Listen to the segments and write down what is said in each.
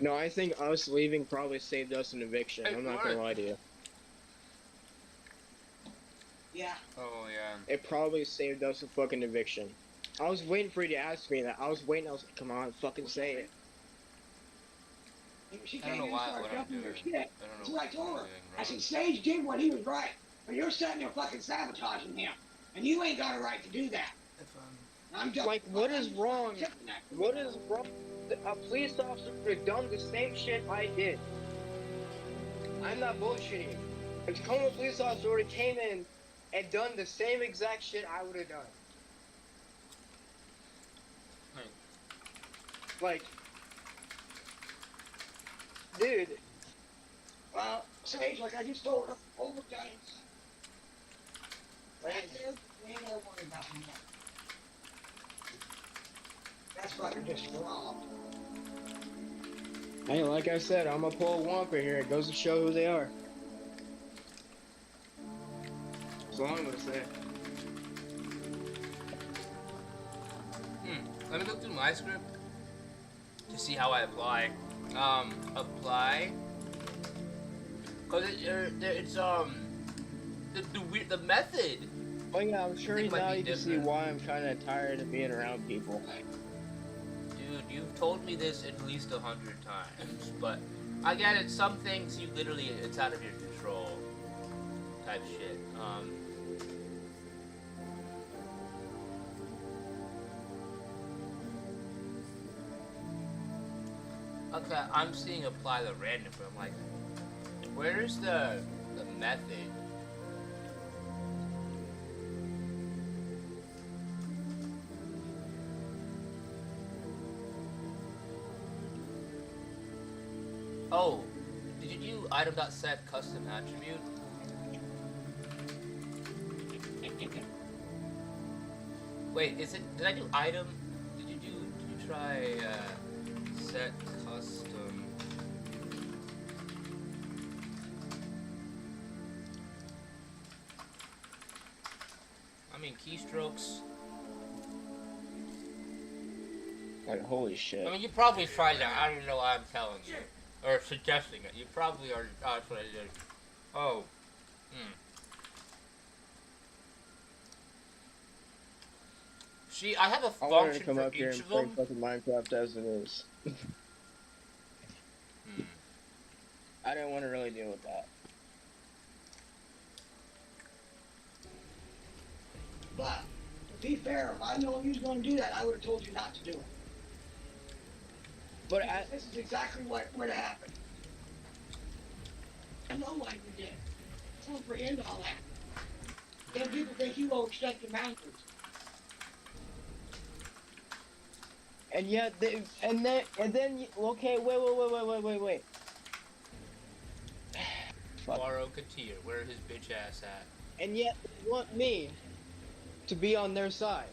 No, I think us leaving probably saved us an eviction. Hey, I'm not gonna what? lie to you. Yeah. Oh yeah. It probably saved us a fucking eviction. I was waiting for you to ask me that. I was waiting. I was like, come on, fucking say it. She I don't came know in and why started what I'm jumping your doing. shit. I don't That's know what I what I'm told her. doing I said, wrong. Sage did what he was right. But you're sitting there fucking sabotaging him. And you ain't got a right to do that. If I'm just, Like, what I'm is just fucking wrong? tipping that. What is wrong? A police officer would have done the same shit I did. I'm not bullshitting. If Tacoma police officer would have came in and done the same exact shit I would have done. Like, dude. Well, Sage, like I just told her, overdone it. Right there, we ain't gonna worry about no more. That's fucking just wrong. Hey, like I said, I'm a pull Wampa here. It goes to show who they are. That's all I'm gonna say. Let me go through my script to see how I apply. Apply. Cause it's the method. Oh yeah, I'm sure think it might now be you can see different. why I'm kind of tired of being around people. Dude, you've told me this at least 100 times, but I get it. Some things you literally it's out of your control. Type shit. Okay, I'm seeing apply the random, but I'm like, where's the method? Oh, did you do item.set custom attribute? Wait, is it? Did I do item? Did you try set custom? I mean keystrokes. Like, holy shit. I mean, you probably tried that. I don't know why I'm telling you or suggesting it. You probably are. Oh, that's what I did. Oh. See, I have a I wanted to function come for up here each and of play them. fucking Minecraft as it is. I didn't want to really deal with that. But, to be fair, if I known you was going to do that, I would have told you not to do it. But this is exactly what would have happened. I know why you did. Comprehend all that. Then people think you overstepped the boundaries. and yet, and then, okay, wait. Borrow Katir, where his bitch ass at? And yet, they want me to be on their side.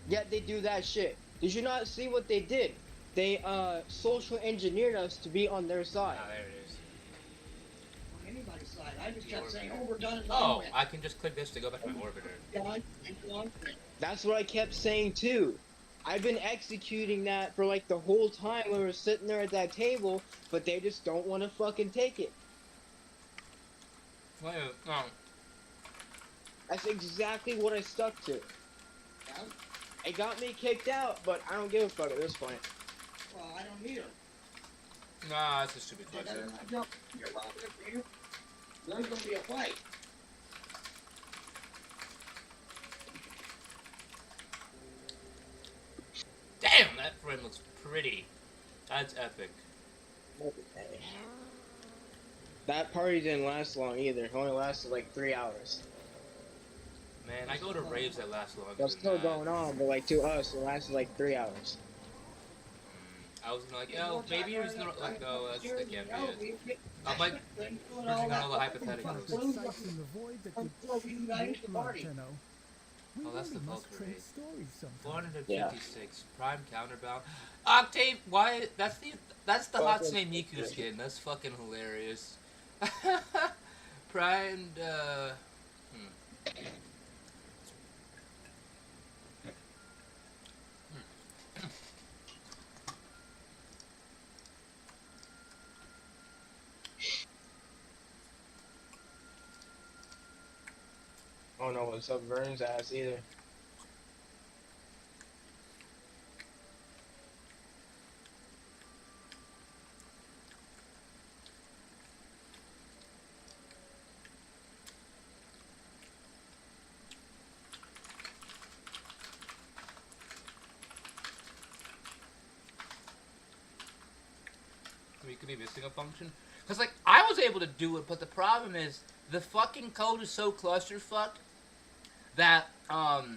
Yet they do that shit. Did you not see what they did? They social engineered us to be on their side. Ah, there it is. On anybody's side. I just kept saying overdone and Oh, I can just click this to go back to my orbiter. Done. That's what I kept saying too. I've been executing that for like the whole time when we were sitting there at that table, but they just don't want to fucking take it. Wait, no. That's exactly what I stuck to. Yeah. It got me kicked out, but I don't give a fuck at this point. Well, I don't either. Nah, that's a stupid question. There's going to be a fight. Damn, that frame looks pretty. That's epic. That party didn't last long either. It only lasted like 3 hours. Man, I go to raves that last longer It was than still that. going on, but like to us, it lasted like 3 hours. I was like, yo, maybe it was not like, no, that's the can't be it. I'm like, bridging on all the hypotheticals. Oh, that's the Valkyrie. 456 prime counterbound. Octave, why? That's the Hatsune Miku skin. That's fucking hilarious. Primed. don't know what's up Vern's ass either. We could be missing a function. Because, like, I was able to do it, but the problem is the fucking code is so clusterfuck that, Good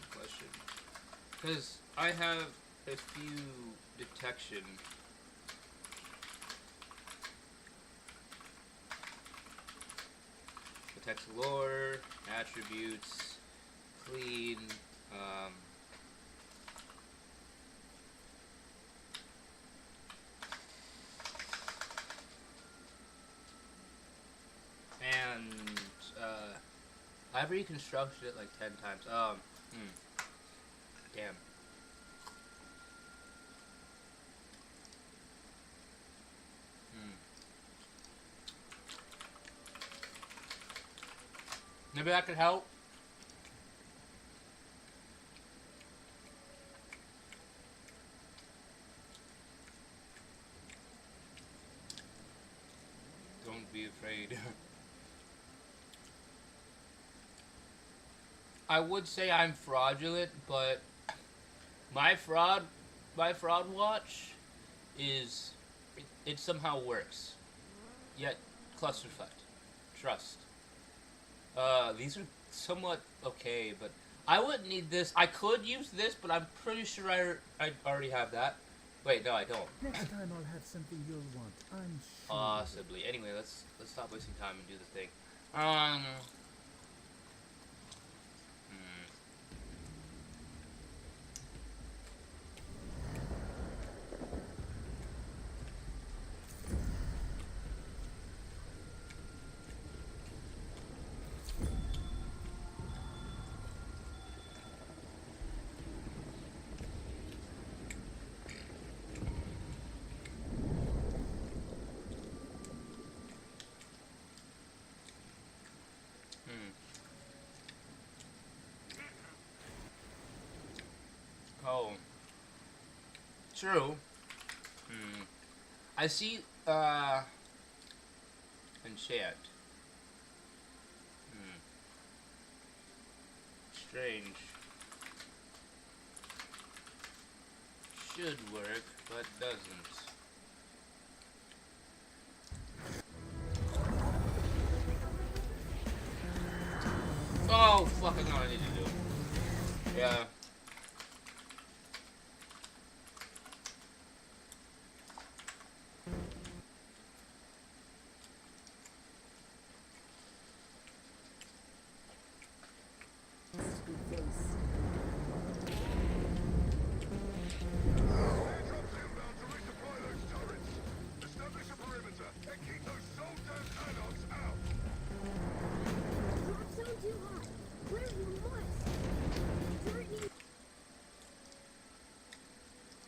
question. Because I have a few detection. Detects lore, attributes, clean, and I've reconstructed it like 10 times. Damn. Maybe that could help. Don't be afraid. I would say I'm fraudulent, but my fraud watch is it somehow works. Yet clusterfucked. Trust. These are somewhat okay, but I wouldn't need this. I could use this, but I'm pretty sure I already have that. Wait, no, I don't. Next time I'll have something you'll want, I'm sure. Possibly. Anyway, let's stop wasting time and do the thing. Oh. True. I see, enchant. Strange. Should work, but doesn't. Oh, fuck, I know what I need to do. Yeah.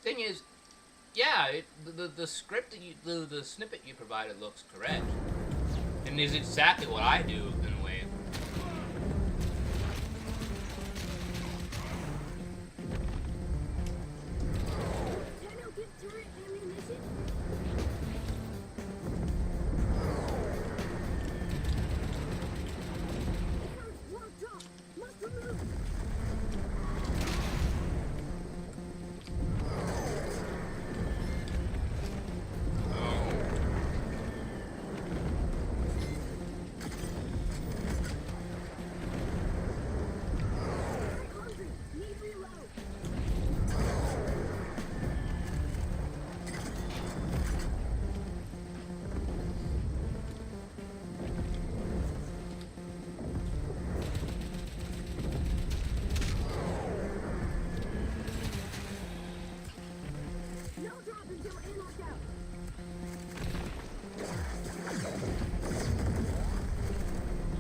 Thing is, yeah, the script that you, the snippet you provided looks correct, and is exactly what I do in a way.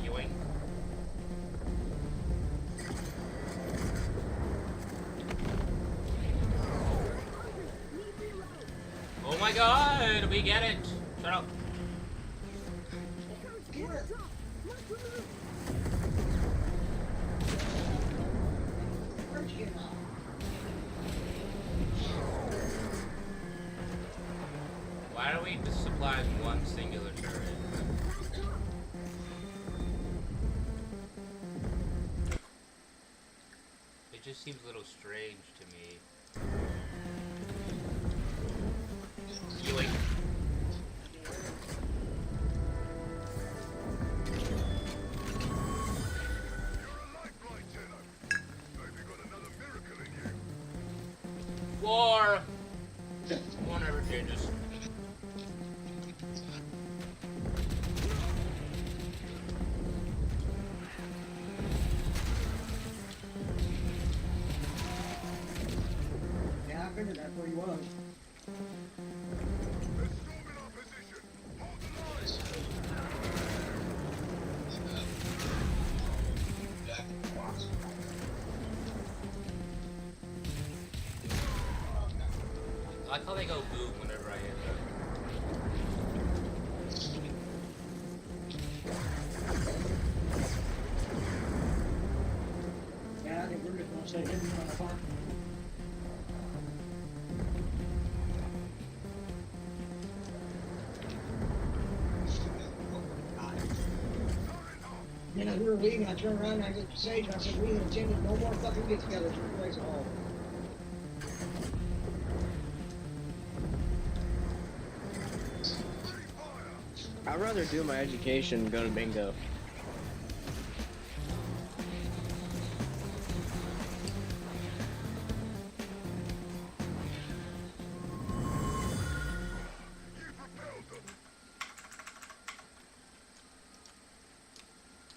Yoink. Oh my god, we get it. Shut up. Where? Where'd you get out? Why are we just supplying one singular turret? It just seems a little strange to me. Yoink. War! War never changes. Yeah, I figured that's where he was. I like how they go boom whenever I hit them. Yeah, I think we're just gonna say him on the farm. Then as we were leaving, I turned around and I looked at Sage and I said, we ain't attended no more fucking get-togethers in place at all. I'd rather do my education than go to bingo.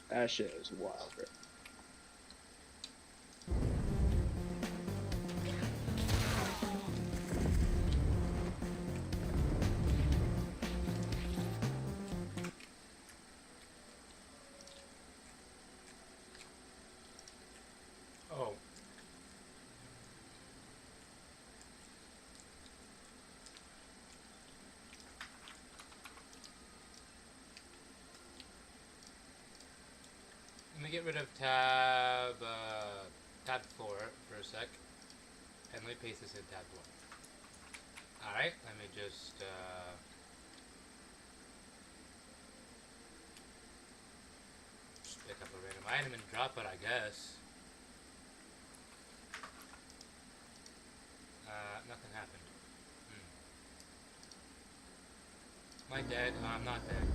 That shit is wild, bro. Oh. Let me get rid of tab 4 for a sec, and let me paste this in tab 1. Alright, let me just, pick up a random item and drop it, I guess. Nothing happened. Am I dead? No, I'm not dead.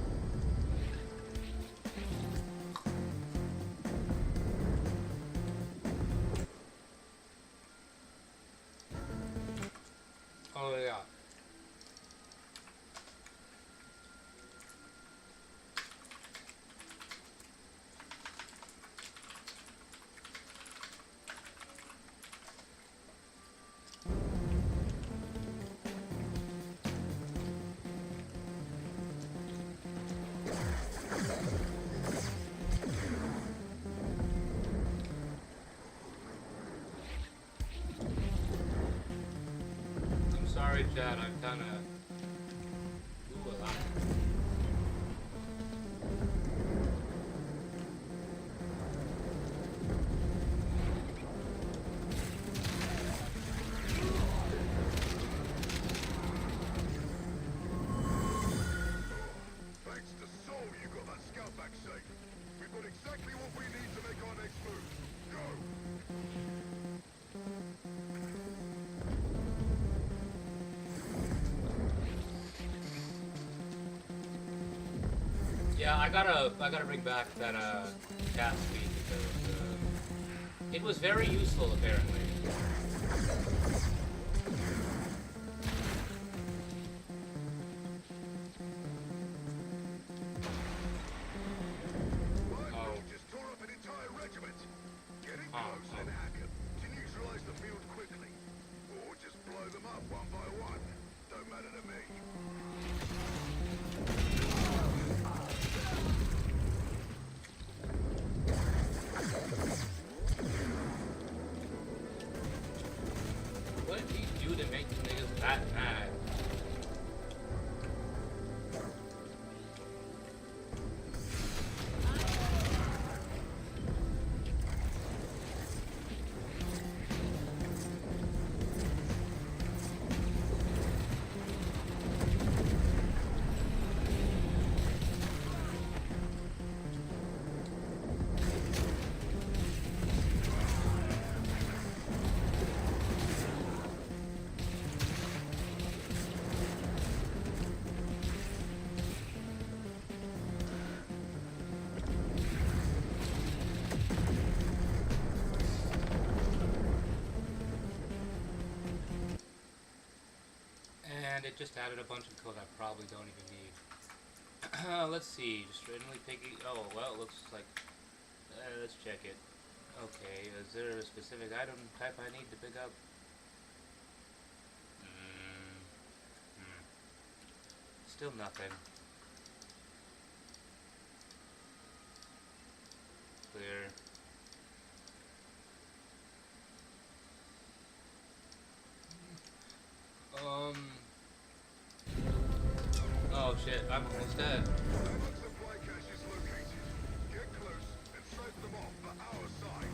Oh yeah. I'm sorry, Chad. I'm kind of. Ooh, a lot. Thanks to Soul, you got that scout back safe. We've got exactly what we need to make our next move. Go! Yeah, I gotta bring back that cat speed because it was very useful apparently. Oh. Just tore up an entire regiment. Get in Oh, close and hack them to neutralize the field quickly. Or just blow them up one by one. Don't matter to me. What did he do to make the niggas that mad? And it just added a bunch of code I probably don't even need. Let's see, just randomly picking. Oh, well, it looks like. Let's check it. Okay, is there a specific item type I need to pick up? Still nothing. Clear. Oh shit, I'm almost dead. Amok supply cache is located. Get close and snipe them off for our side.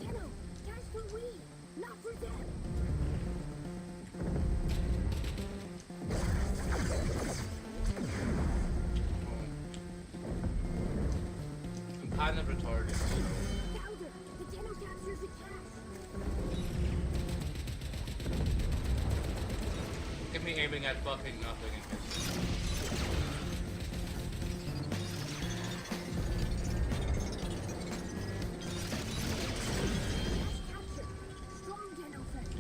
Dino, cash for we, not for them. I'm kind of retarded. Powder, the Dino captures the cash. Get me aiming at fucking nothing and missing. Cash captured. Strong Dino friend.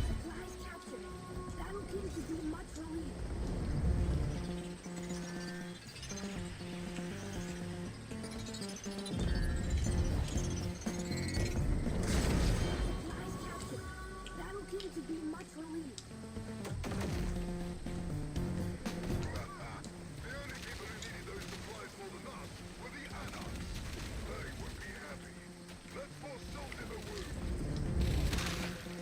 Supplies captured. Battle King to be much relieved. Supplies captured. Battle King to be much relieved. The only people who needed those supplies more than us were the Anarchs. They would be happy. Let's pour salt in the wound.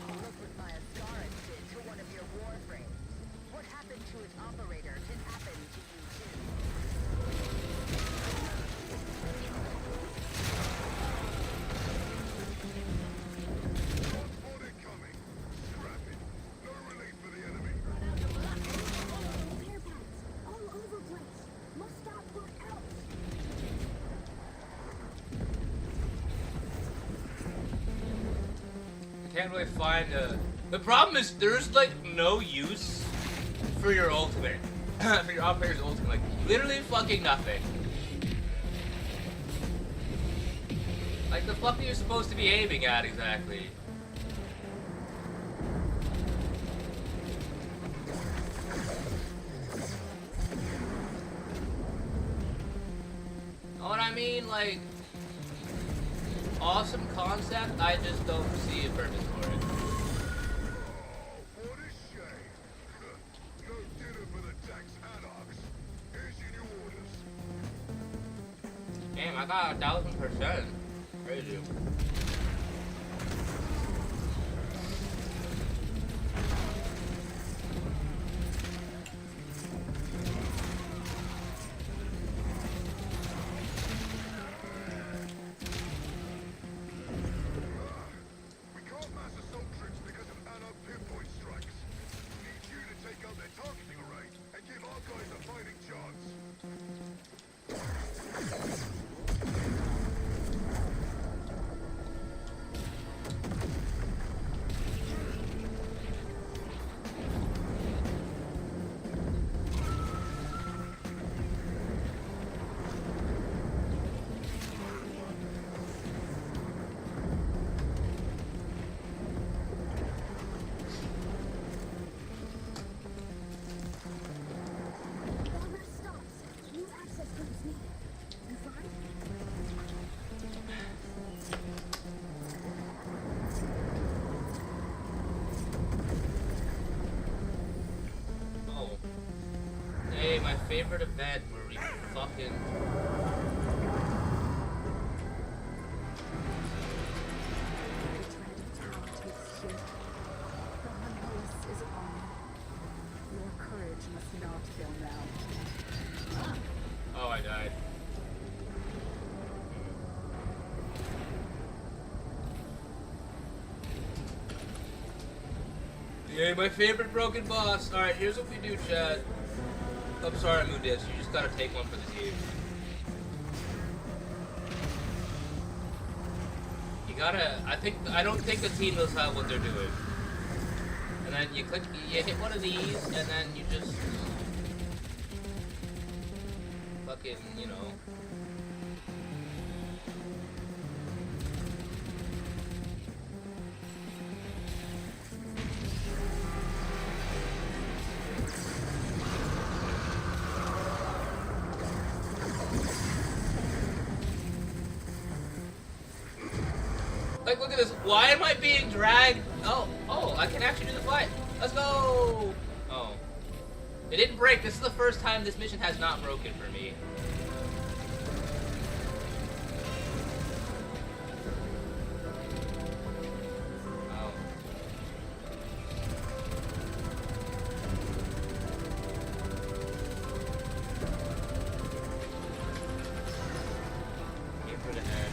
Look what my Ascaris did to one of your warframes. What happened to its operator can happen to you too. Transport incoming. Scrap it. No relief for the enemy. Repair pads all over place. Must stop or else. I can't really find a. The problem is there's like no use for your ultimate, for your operator's ultimate. Like literally fucking nothing. Like the fuck are you supposed to be aiming at exactly? Know what I mean? Like awesome concept. I just don't see a purpose for it. What a shame. No dinner for the tax Anarchs. Here's your new orders. Damn, I got 1,000%. Crazy. We can't mass assault troops because of Anarch pinpoint strikes. We need you to take out their targeting array and give our guys a fighting chance. Progress stops. New access codes needed. You find? Oh. Hey, my favorite event where we fucking. Your courage must not fail now. Oh, I died. Yay, my favorite broken boss. Alright, here's what we do, Chad. I'm sorry, Moodis. You just gotta take one for the team. gotta. I don't think the team knows how what they're doing. And then you click, you hit one of these, and then you just fucking, you know. Like, look at this. Why am I being dragged? Oh, I can actually do the fight. Let's go. Oh. It didn't break. This is the first time this mission has not broken for me. Oh. Aim for the head.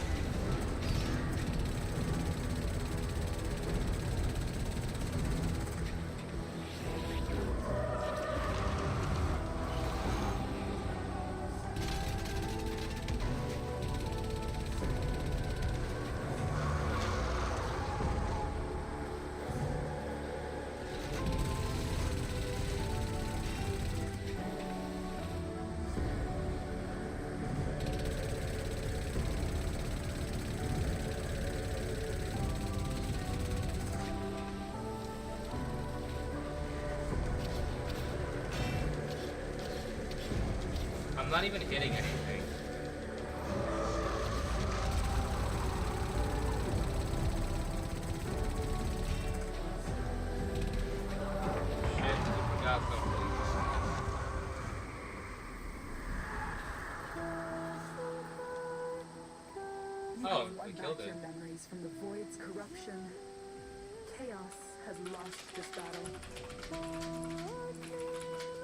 I'm not even hitting anything. Shit, I forgot something. You Oh, have won we back killed it. your memories from the void's corruption. Chaos has lost this battle. Mm.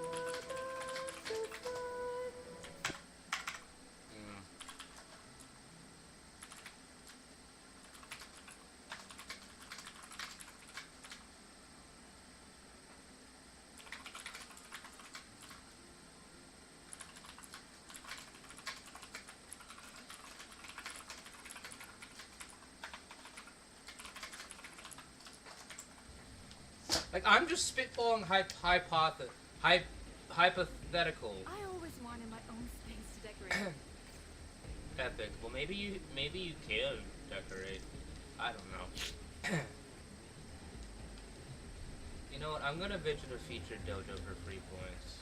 Like, I'm just spitballing hypothetical. I always wanted my own space to decorate. Epic. Well, maybe you can decorate. I don't know. You know what? I'm gonna visit a featured dojo for free points.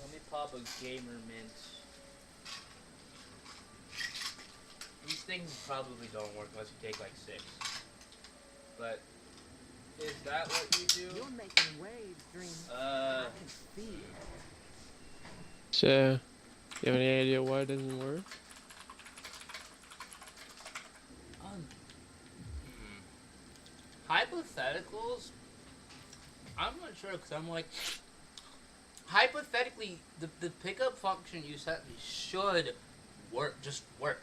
Let me pop a gamer mint. These things probably don't work unless you take like 6. But is that what you do? You're making waves, Dream. Uh, I can see it. So, you have any idea why it doesn't work? hypotheticals? I'm not sure because I'm like, hypothetically, the pickup function you sent me should work, just work.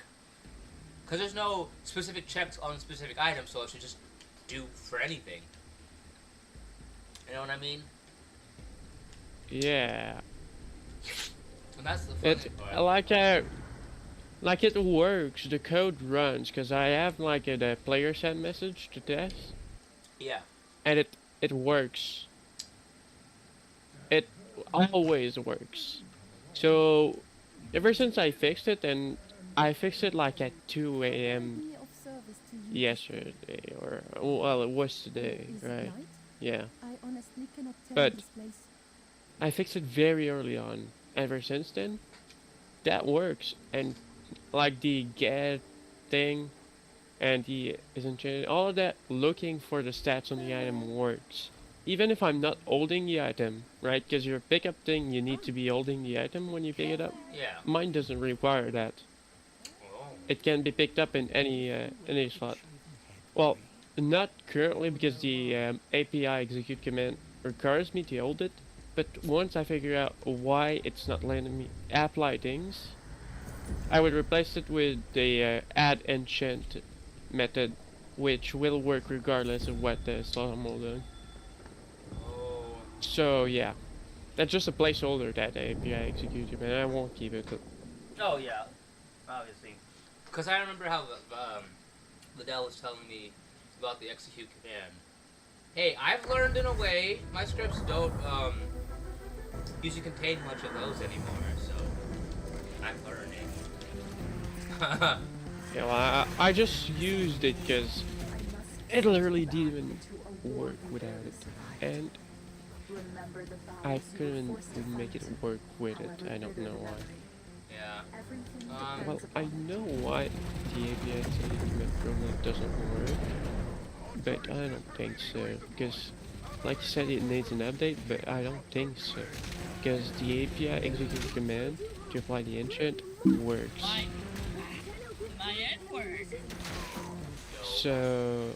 Because there's no specific checks on specific items, so it should just do for anything. You know what I mean? Yeah. And that's the funny It part. like it works. The code runs because I have like the player sent message to test, Yeah. and it works. It always works. So ever since I fixed it, and I fixed it like at 2 a.m. Be of service to you. yesterday, or well, it was today, Is it right? night? Yeah. I honestly cannot tell But- this place. I fixed it very early on. Ever since then, that works. And like the get thing and the isn't changing, all of that looking for the stats on the item works. Even if I'm not holding the item, right? Because your pickup thing, you need to be holding the item when you pick it up. Yeah. Mine doesn't require that. Oh. It can be picked up in any slot. Well, not currently because the API execute command requires me to hold it. But once I figure out why it's not letting me apply things, I would replace it with the add enchant method, which will work regardless of what the slot mode does. Oh. So yeah, that's just a placeholder that API executed, and I won't keep it. Oh yeah, obviously. Because I remember how Liddell was telling me about the execute command. Hey, I've learned in a way my scripts don't usually contain much of those anymore, so I'm learning. Yeah, well, I just used it because it literally didn't work without it, and Remember the I vows you couldn't were forced to make it fight. work with it. I don't know why. Yeah. Everything Well, depends I upon know why the API improvement doesn't work, but I don't think so. Because, like you said, it needs an update, but I don't think so. Because the API execute command to apply the enchant works. My N-word. So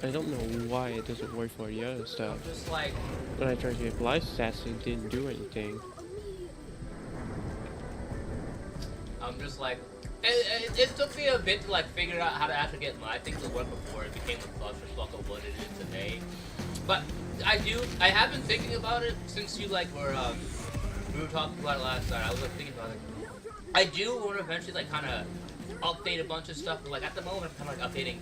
I don't know why it doesn't work for the other stuff. I'm just like, When I tried to apply stats, it didn't do anything. I'm just like, it took me a bit to like figure out how to actually get my thing to work before it became the clusterfuck of what it is today. But I have been thinking about it since you like we were talking about it last night. I was like thinking about it. I do want to eventually like kind of update a bunch of stuff, but like at the moment I'm kind of like updating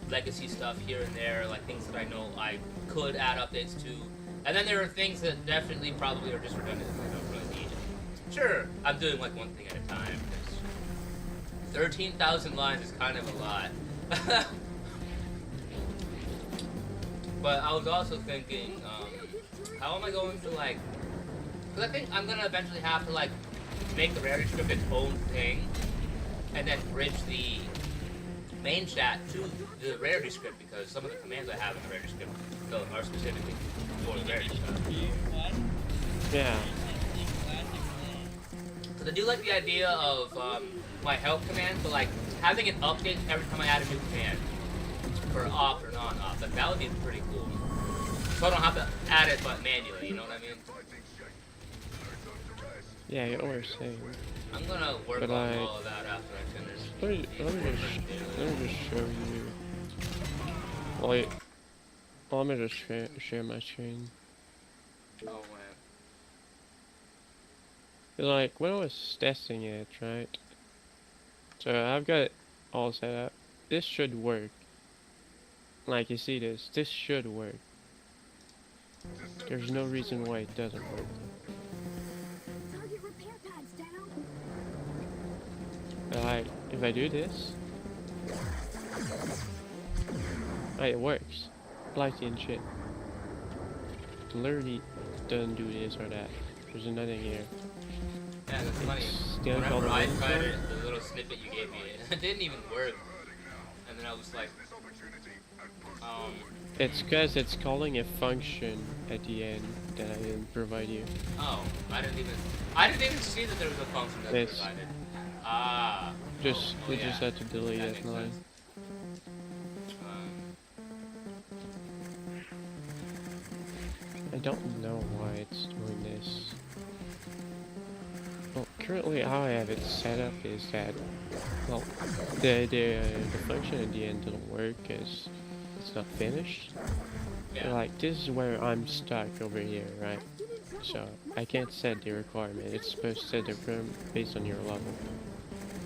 legacy stuff here and there, like things that I know I could add updates to. And then there are things that definitely probably are just redundant and I don't really need. Sure, I'm doing like one thing at a time. 13,000 lines is kind of a lot. But I was also thinking, how am I going to like, because I think I'm going to eventually have to like make the rarity script its own thing and then bridge the main chat to the rarity script because some of the commands I have in the rarity script are specifically for the rarity stuff. Yeah. Because I do like the idea of my help command, but like having an update every time I add a new command for off or non-off. Like, that would be pretty cool. So I don't have to add it but manually, you know what I mean? Yeah, you were saying. I'm gonna work But on all of that after I finish. Let me just show you. Wait. Well, let me just share my screen. Oh man. Like, when I was testing it, right? So, I've got it all set up. This should work. Like, you see this should work. There's no reason why it doesn't work. Target repair pads down. But like, if I do this, right, it works. Like and shit. Literally doesn't do this or that. There's nothing here. Yeah, that's funny. Still called Whenever the I wrong tried side. it, the little snippet you gave me, it didn't even work. And then I was like, It's because it's calling a function at the end that I didn't provide you. oh, I didn't even see that there was a function that Yes. provided. Ah. Just oh, we yeah. just had to delete That that makes line. sense. I don't know why it's doing this. Well, currently how I have it set up is that, well, the function at the end doesn't work because it's not finished. Yeah. Like, this is where I'm stuck over here, right? So, I can't set the requirement. It's supposed to set the requirement based on your level.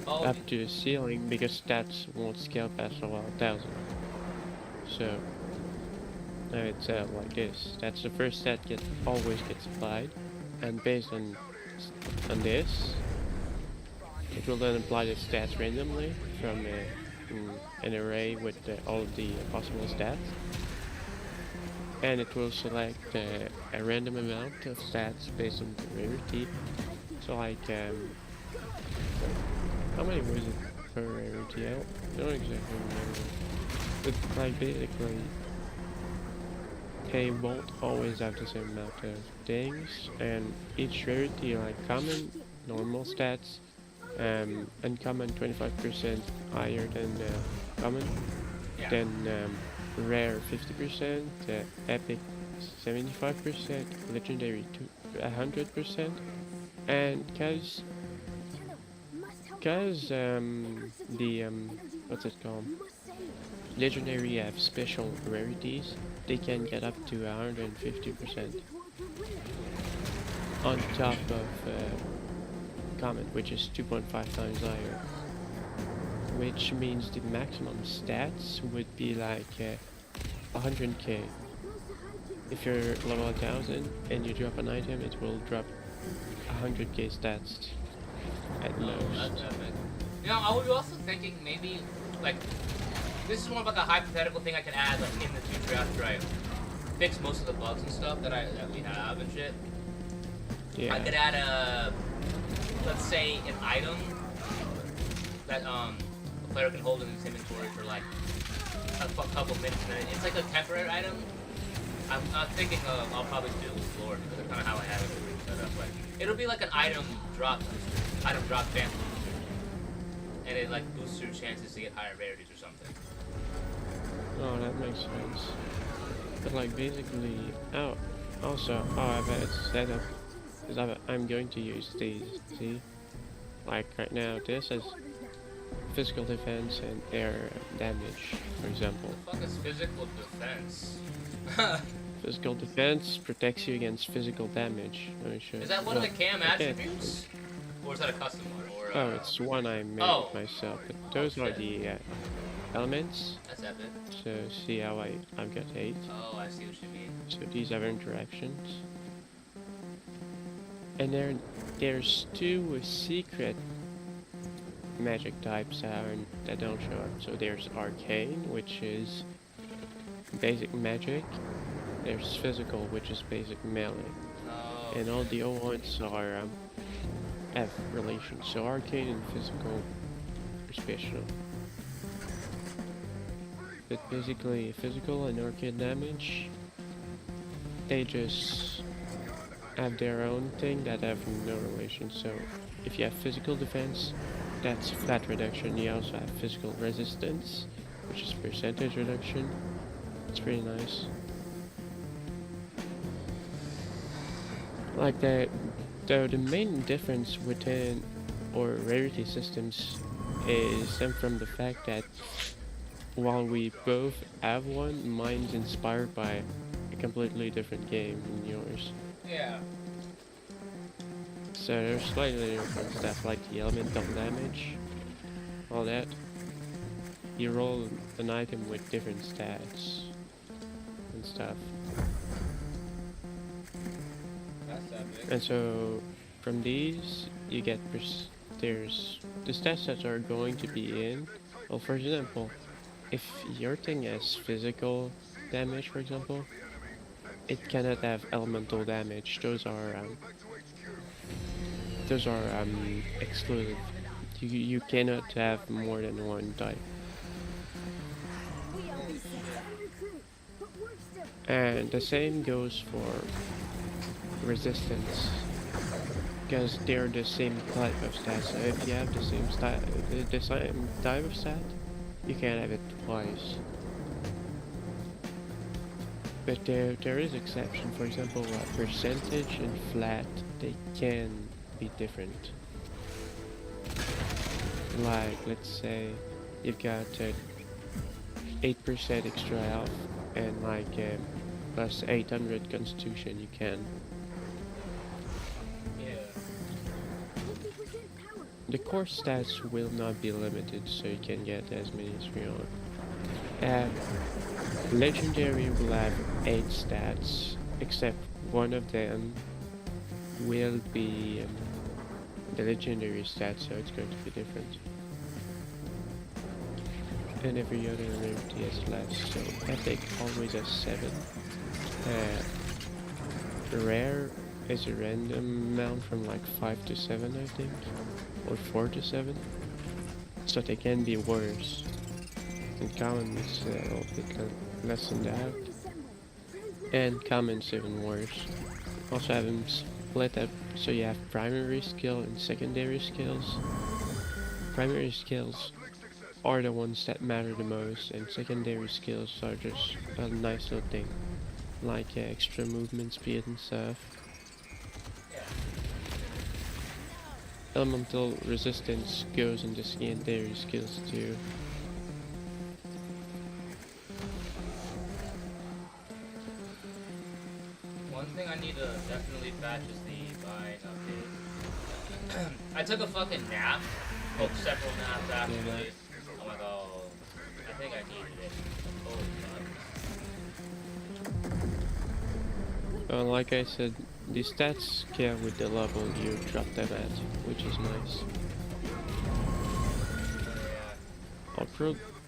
Oh, Up to the ceiling, because stats won't scale past 1,000. So, now it's set up like this. That's the first stat always gets applied. And based on this, it will then apply the stats randomly from an array with all of the possible stats. And it will select a random amount of stats based on the rarity. So like, how many was it per rarity? I don't exactly remember. But like basically, they won't always have the same amount of things, and each rarity, like common, normal stats, uncommon 25% higher than common, yeah. then rare 50%, epic 75%, legendary 100%, and cause because the what's it called? You must save. Legendary have special rarities. They can get up to 150% Cooperate. on top of common, which is 2.5 times higher. Which means the maximum stats would be like 100k. If you're level 1000 and you drop an item, it will drop 100k stats at That's most. epic. You know, I was also thinking maybe, like, this is more of like a hypothetical thing I can add, like, in the future after I fix most of the bugs and stuff that we have and shit. Yeah. I could add a, let's say, an item that a player can hold in his inventory for like a couple minutes, and it's like a temporary item. I'm thinking I'll probably do with Lord, because that's kind of how I have it set up. Like, it'll be like an item drop chance booster, and it like boosts your chances to get higher rarities or something. Oh, that makes sense. But like basically, also, I've had it set up, because I'm going to use these, see? Like right now, this is physical defense and air damage, for example. What the fuck is physical defense? Physical defense protects you against physical damage. Let me show Is that one of the cam attributes? Or is that a custom one? Or, Oh, it's one I made myself. But those are shit. the elements. That's epic. So see how I've got 8. Oh, I see what you mean. So these are interactions. And there's 2 secret magic types that don't show up. So there's arcane, which is basic magic. There's physical, which is basic melee. Oh. And all the old ones are have relations. So arcane and physical are special. But basically, physical and arcane damage, they just have their own thing that have no relation. So if you have physical defense, that's flat reduction. You also have physical resistance, which is percentage reduction. It's pretty nice. Like that, though the main difference within or rarity systems is stemmed from the fact that while we both have one, mine's inspired by a completely different game than yours. Yeah. So there's slightly different stuff like the elemental damage, all that. You roll an item with different stats and stuff. That's epic. And so from these you get there's the stats that are going to be in. Well, for example, if your thing has physical damage, for example, it cannot have elemental damage. Those are excluded. You cannot have more than one type. And the same goes for resistance, because they're the same type of stat. So if you have the same type of stat, you can't have it twice. But there is exception. For example, percentage and flat, they can be different. Like, let's say you've got 8% extra health and like plus 800 constitution, you can. Yeah. The core stats will not be limited, so you can get as many as you want. Legendary will have 8 stats, except one of them will be the legendary stat, so it's going to be different. And every other rarity has less, so epic always has 7. Rare is a random amount from like 5 to 7, I think, or 4 to 7, so they can be worse. And common is a little bit less than that, and common's even worse. Also have them split up, so you have primary skill and secondary skills. Primary skills are the ones that matter the most, and secondary skills are just a nice little thing, like extra movement speed and stuff. elemental resistance goes in the secondary skills too. One thing I need to definitely patch is the Vine update. I took a fucking nap. Oh, several naps actually. I'm like, oh, I think I needed it. Oh, Like I said, the stats scale with the level you drop them at, which is nice.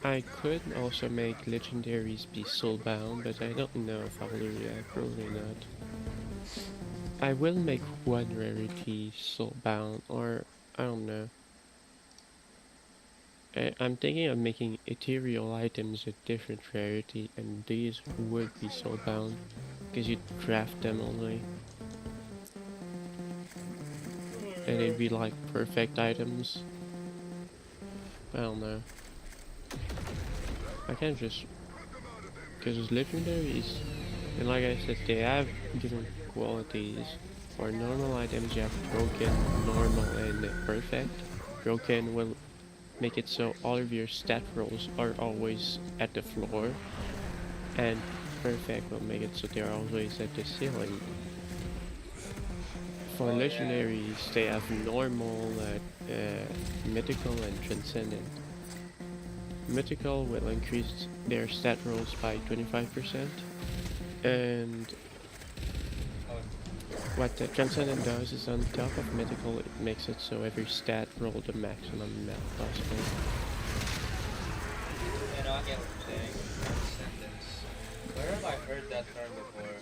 I could also make legendaries be soulbound, but I don't know if I'll do that. Probably not. I will make one rarity soulbound, or I don't know. I'm thinking of making ethereal items a different rarity, and these would be soulbound, because you craft them only. And it'd be like perfect items. I don't know. I can't just... because it's legendaries, and like I said, they have different qualities. For normal items you have broken, normal, and perfect. Broken will make it so all of your stat rolls are always at the floor, and perfect will make it so they're always at the ceiling. For legendaries, they have normal, mythical, and transcendent. Mythical will increase their stat rolls by 25%, and what the Transcendent does is on top of Mythical, it makes it so every stat roll the maximum amount possible. Yeah, no, I get what you're saying. Transcendence. Where have I heard that term before?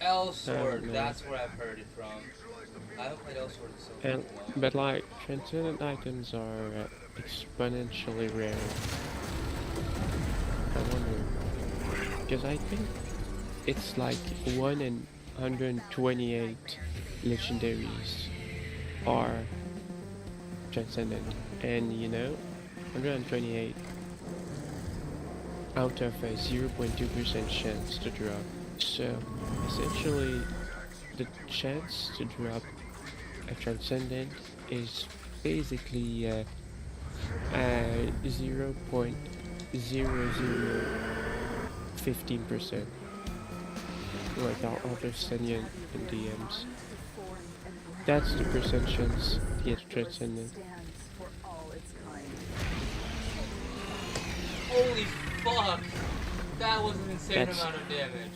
L-Sword, that's where I've heard it from. I haven't played L-Sword in so long. But like, Transcendent items are exponentially rare. I wonder, because I think it's like 1 in 128 legendaries are transcendent, and you know, 128 out of a 0.2% chance to drop. So essentially, the chance to drop a transcendent is basically 0.0015%. Like our other Senior in DMs. That's the percent chance to get transcendent. Holy fuck! That was an insane amount of damage.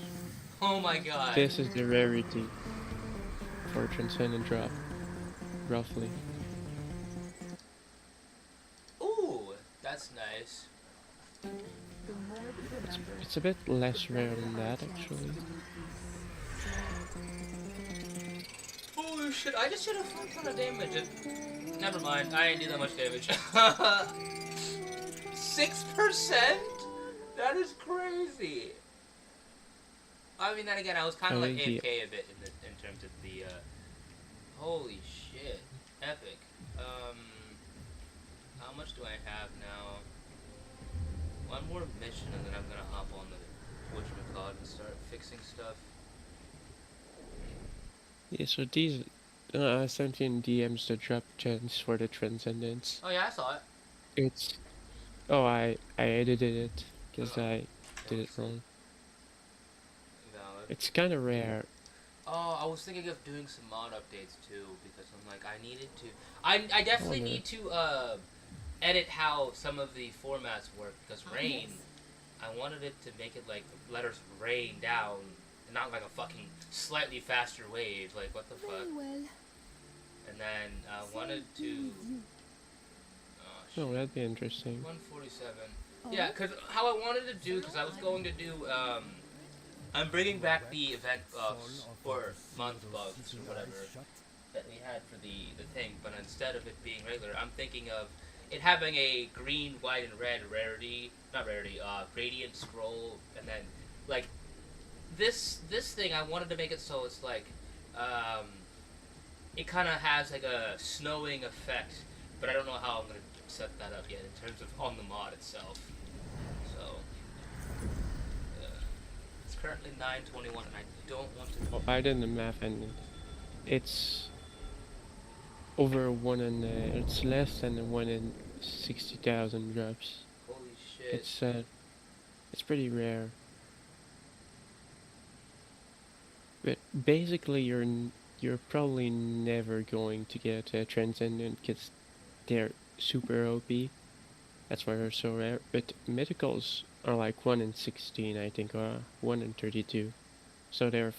Oh my god. This is the rarity for a transcendent drop, roughly. Ooh, that's nice. It's a bit less rare than that, actually. Holy shit, I just did a full ton of damage. Never mind, I didn't do that much damage. 6%? That is crazy. I mean, then again, I was kind of like AFK a bit in terms of the, holy shit. Epic. How much do I have now? One more mission and then I'm gonna hop on the whatchamacallit and start fixing stuff. Yeah, so these 17 DMs the drop chance for the transcendence. Oh yeah, I saw it. It's... oh, I edited it because I did it wrong. Valid. It's kind of rare. Oh, I was thinking of doing some mod updates too because I'm like, I needed to. I definitely need to edit how some of the formats work because rain. I wanted it to make it like letters rain down, not like a fucking slightly faster wave. Like what the fuck? And then I wanted to. Oh, that'd be interesting. 147. Yeah, because how I wanted to do, because I was going to do, I'm bringing back the event buffs, or month buffs, or whatever, that we had for the thing, but instead of it being regular, I'm thinking of it having a green, white, and red rarity, not rarity, gradient scroll, and then, like, this thing, I wanted to make it so it's like, it kind of has, like, a snowing effect, but I don't know how I'm going to set that up yet in terms of on the mod itself. So it's currently 9:21 and I don't want to. Oh, I did the math and it's over one in it's less than 1 in 60,000 drops. Holy shit. It's pretty rare. But basically, you're probably never going to get a Transcendent because they're super OP. That's why they're so rare. But Mythicals are like 1 in 16, I think, or 1 in 32. So they're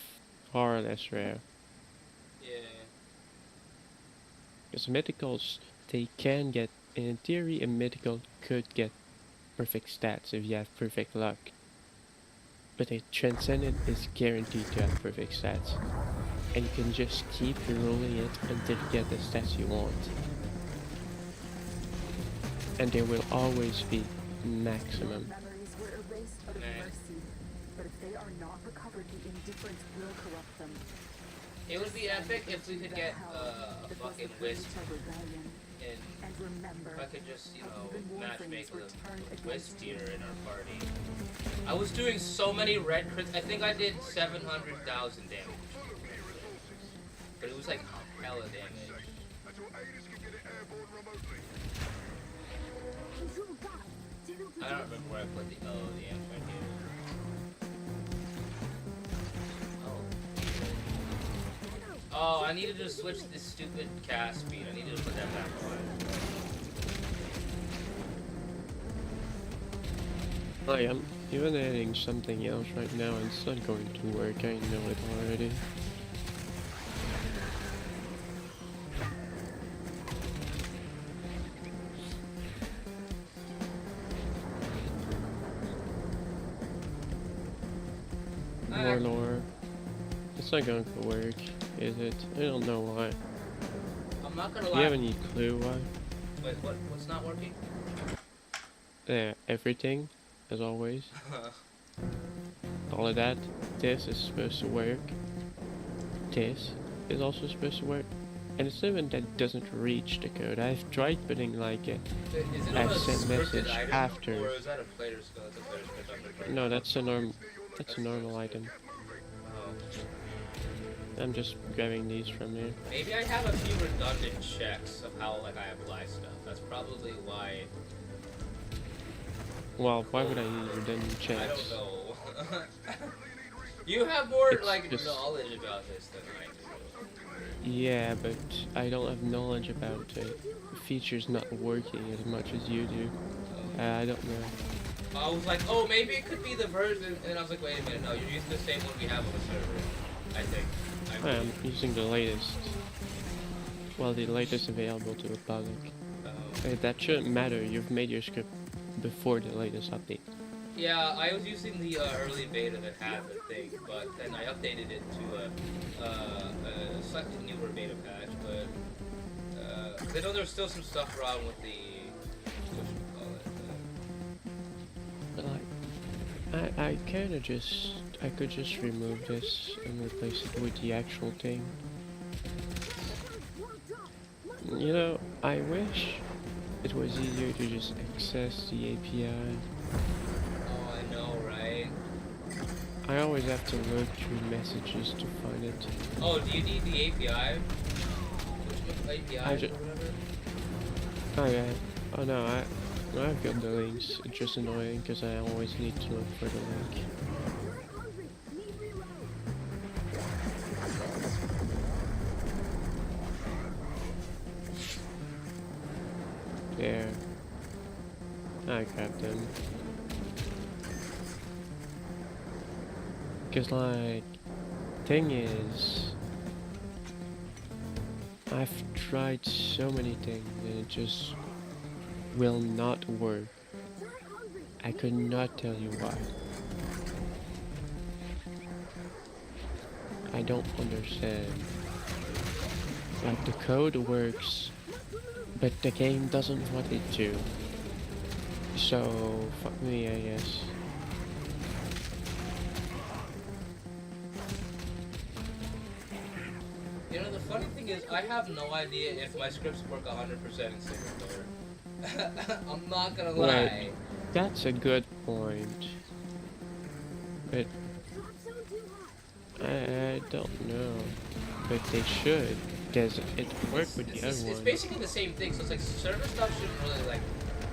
far less rare. Yeah. Because Mythicals, they can get, in theory, a Mythical could get perfect stats if you have perfect luck. But a Transcendent is guaranteed to have perfect stats. And you can just keep rolling it until you get the stats you want. And they will always be maximum. Memories were erased out of Nah. mercy, but if they are not recovered, the indifference will corrupt them. It would be epic if we could get a fucking Wisp Rebellion. in. And remember, If I could just, you how know, even Warframes matchmake were with turned a against Wisp you. tier in our party. I was doing so many red crits. I think I did 700,000 damage. But it was like hella damage. Until Aegis can get it airborne remotely. Control God. Channel I don't remember where I put the amp right here. Oh, I needed to switch this stupid cast speed. I needed to put that back on. I am even adding something else right now and it's not going to work, I know it already. More lore. It's not going to work, is it? I don't know why. I'm not gonna Do lie. you have any clue why? Wait, what's not working? Everything, as always. All of that. This is supposed to work. This is also supposed to work. And it's even that doesn't reach the code. I've tried putting like a... Is it I've a sent scripted message item, after. or is that a player's skill? That's a player's skill. No, that's a normal item. Oh. I'm just grabbing these from there. Maybe I have a few redundant checks of how like I apply stuff. That's probably why. Well, why would I use redundant I checks? don't know. You have more It's like just- knowledge about this than I do. Yeah, but I don't have knowledge about features not working as much as you do. I don't know. I was like, oh, maybe it could be the version, and I was like, wait a minute, no, you're using the same one we have on the server. I think. I'm using the latest. Well, the latest available to the public. That shouldn't matter. You've made your script before the latest update. Yeah, I was using the early beta that had the thing, but then I updated it to a slightly newer beta patch, but 'cause I know there's still some stuff wrong with the But like, I kinda just, I could just remove this and replace it with the actual thing. You know, I wish it was easier to just access the API. Oh, I know, right? I always have to look through messages to find it. Oh, do you need the API? Which API I or ju- whatever? Oh yeah. Oh no, I've got the links. It's just annoying because I always need to look for the link. There. I grabbed them. Cause like, thing is, I've tried so many things and it just will not work. I could not tell you why. I don't understand. Like the code works, but the game doesn't want it to. So, fuck me, I guess. You know, the funny thing is, I have no idea if my scripts work 100% in single player. I'm not gonna lie. Right. That's a good point. But I don't know. But they should. does it work with the other It's one? basically the same thing. So it's like server stuff shouldn't really like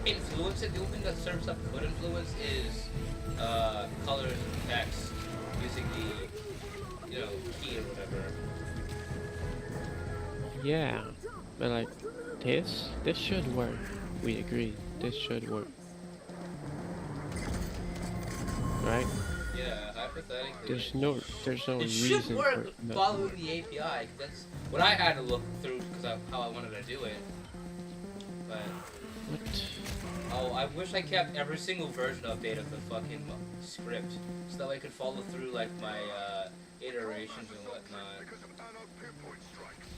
influence it. The only thing that server stuff could influence is colors and text using the key or whatever. Yeah, but like this should work. We agree. This should work, right? Yeah, hypothetically. There's no It reason should work for it not. following the API. 'Cause that's what I had to look through because how I wanted to do it. But What? oh, I wish I kept every single version update of the fucking script so that way I could follow through like my iterations and whatnot. Because of anarch pinpoint strikes.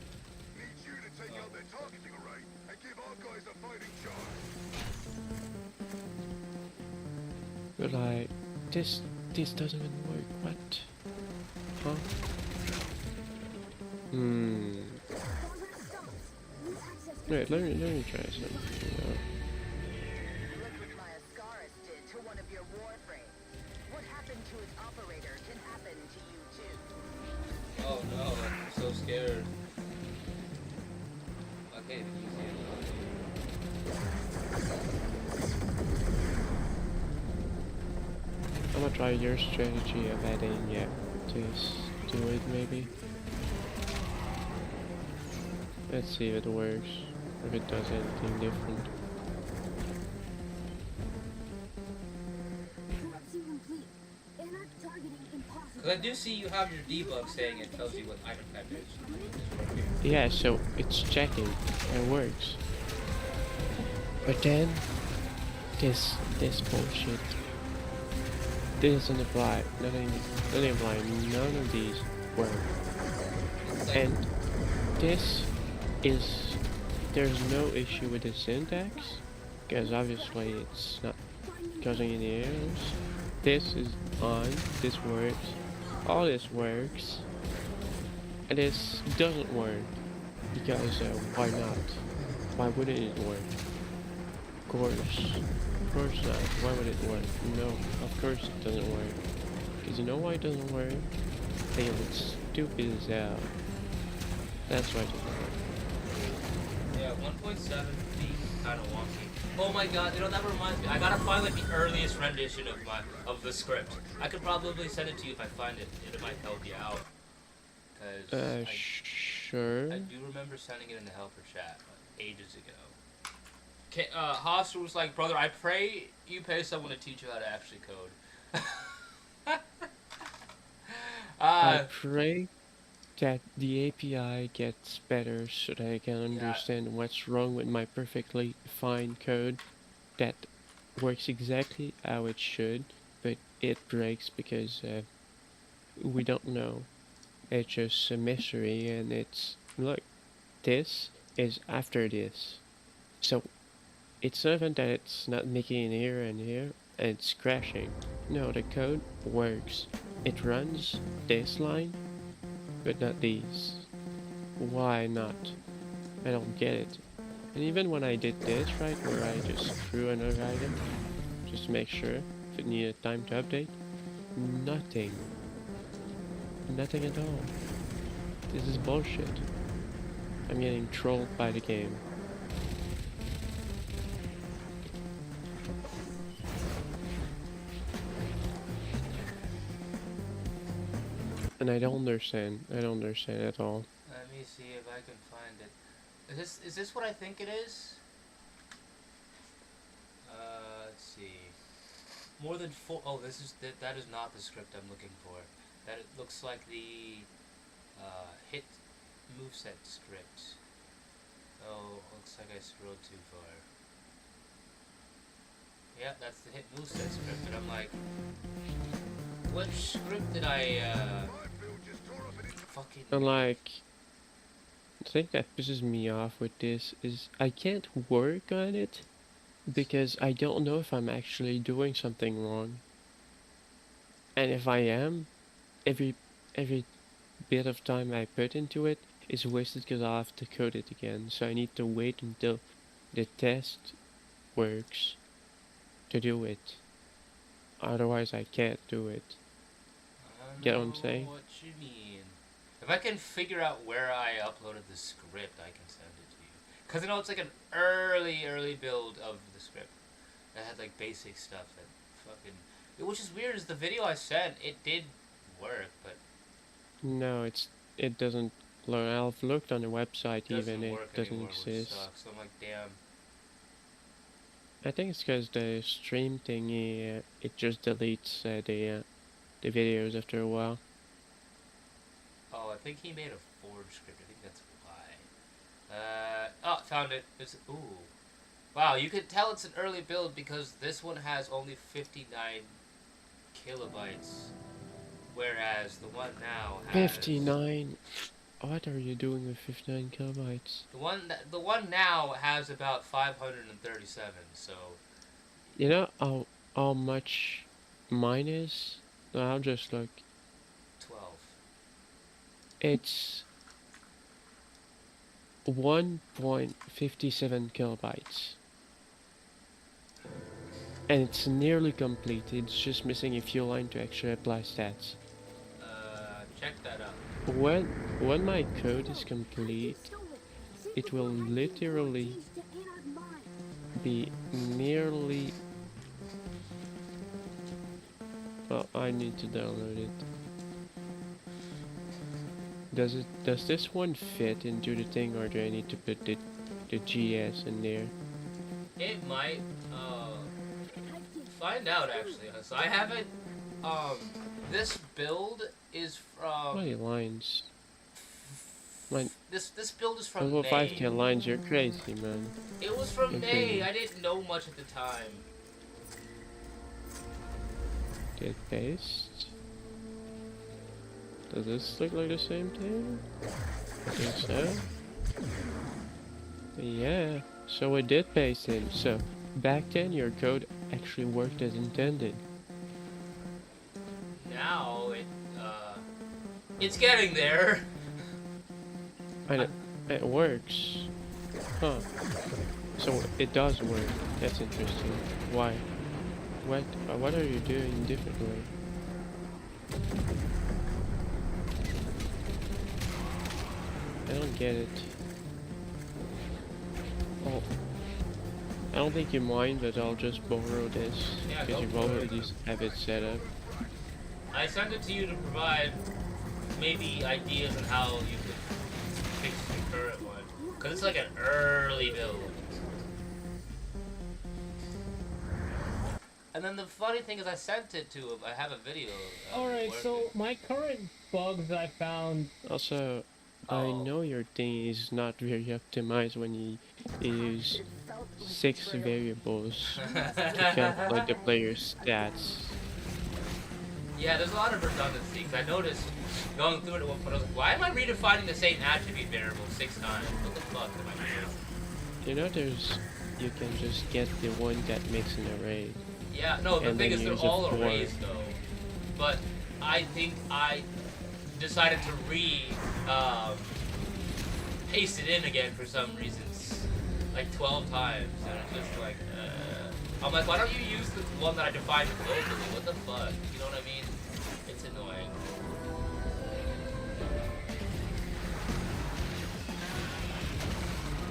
Need you to take out their targeting array and give our guys a fighting chance. But like this doesn't even work. What? Huh? Wait, let me try something. Look what my Ascaris did to one of your warframes. What happened to its operator can happen to you too. Oh no, I'm so scared. Okay, easy. I'm gonna try your strategy of adding this to it maybe. Let's see if it works, if it does anything different. Corruption complete. Anarch targeting impossible. Because I do see you have your debug saying it tells you what item type is. Yeah, so it's checking. It works. But then this bullshit. This doesn't apply. Nothing apply. None of these work. And this is there's no issue with the syntax because obviously it's not causing any errors. This is on. This works. All this works. And this doesn't work because why not? Why wouldn't it work? Of course not. Why would it work? No, of course it doesn't work. Because you know why it doesn't work? Because it's stupid as hell. That's why it doesn't work. Yeah, 1.7 being kind of wonky. Oh my god, that reminds me. I gotta find like the earliest rendition of the script. I could probably send it to you if I find it. It might help you out. Cause Sure. I do remember sending it in the helper chat ages ago. Hofstra was like, brother, I pray you pay someone to teach you how to actually code. I pray that the API gets better so that I can understand what's wrong with my perfectly fine code that works exactly how it should, but it breaks because we don't know. It's just a mystery, and it's look, this is after this, so it's not even that it's not making an error in here and it's crashing. No, the code works. It runs this line, but not these. Why not? I don't get it. And even when I did this, right, where I just threw another item, just to make sure if it needed time to update, nothing. Nothing at all. This is bullshit. I'm getting trolled by the game. And I don't understand. I don't understand at all. Let me see if I can find it. Is this what I think it is? Let's see. More than four. Oh, that is not the script I'm looking for. That it looks like the hit moveset script. Oh, looks like I scrolled too far. Yeah, that's the hit moveset script, and I'm like, what script did I fucking? And like, the thing that pisses me off with this is I can't work on it because I don't know if I'm actually doing something wrong. And if I am, every bit of time I put into it is wasted because I'll have to code it again. So I need to wait until the test works to do it. Otherwise I can't do it. Get what I'm saying? What you mean? If I can figure out where I uploaded the script, I can send it to you. Cause I know it's like an early build of the script that had like basic stuff that fucking. Which is weird. Is the video I sent, it did work, but No, it doesn't load. I've looked on the website it doesn't even, work it doesn't anymore, which exist. sucks. So I'm like, damn. I think it's because the stream thingy, it just deletes the videos after a while. Oh, I think he made a forward script. I think that's why. Oh, found it. It's ooh. Wow, you could tell it's an early build because this one has only 59 kilobytes, whereas the one now has 59. What are you doing with 59 kilobytes? the one now has about 537. So You know how much mine is? No, I'll just look. 12. It's 1.57 kilobytes. And it's nearly complete. It's just missing a few lines to actually apply stats. Check that out. When my code is complete, it will literally be nearly. Well, I need to download it. Does this one fit into the thing, or do I need to put the GS in there? It might. Find out actually. So I haven't. This build is from. How many lines? Mine. This build is from Over May. 5K lines. You're crazy, man. It was from You're May. crazy. I didn't know much at the time. Get paste. Does this look like the same thing? I think so. Yeah. So it did paste in. So back then your code actually worked as intended. Now it's getting there. And it works. Huh. So it does work. That's interesting. Why? What are you doing differently? I don't get it. Oh. I don't think you mind, but I'll just borrow this. Yeah, Because go you've for it. already have it set up. I sent it to you to provide maybe ideas on how you could fix the current one, because it's like an early build. And then the funny thing is, I sent it to him. I have a video. Alright, so working. my current bugs I found. Also, I Oh. know your thing is not very optimized when you use 6 variables to calculate the player's stats. Yeah, there's a lot of redundancy. 'Cause I noticed going through it at one point, I was like, why am I redefining the same attribute variable 6 times? What the fuck am I doing? You know, you can just get the one that makes an array. Yeah, no, the And thing then is they're use a all for. arrays though. But I think I decided to paste it in again for some reasons. Like 12 times. And it's just like, I'm like, why don't you use the one that I defined globally? What the fuck? You know what I mean? It's annoying.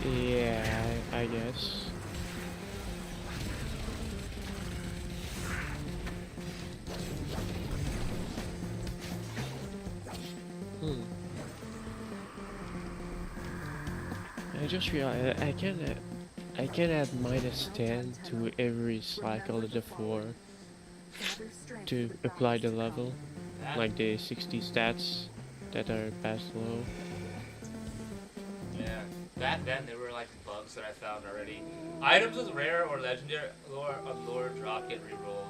Yeah, I guess. I just realized I can add -10 to every cycle of the 4 to apply the level, like the 60 stats that are passed low. Yeah. Back then, there were like bugs that I found already. Items with rare or legendary lore drop get rerolled.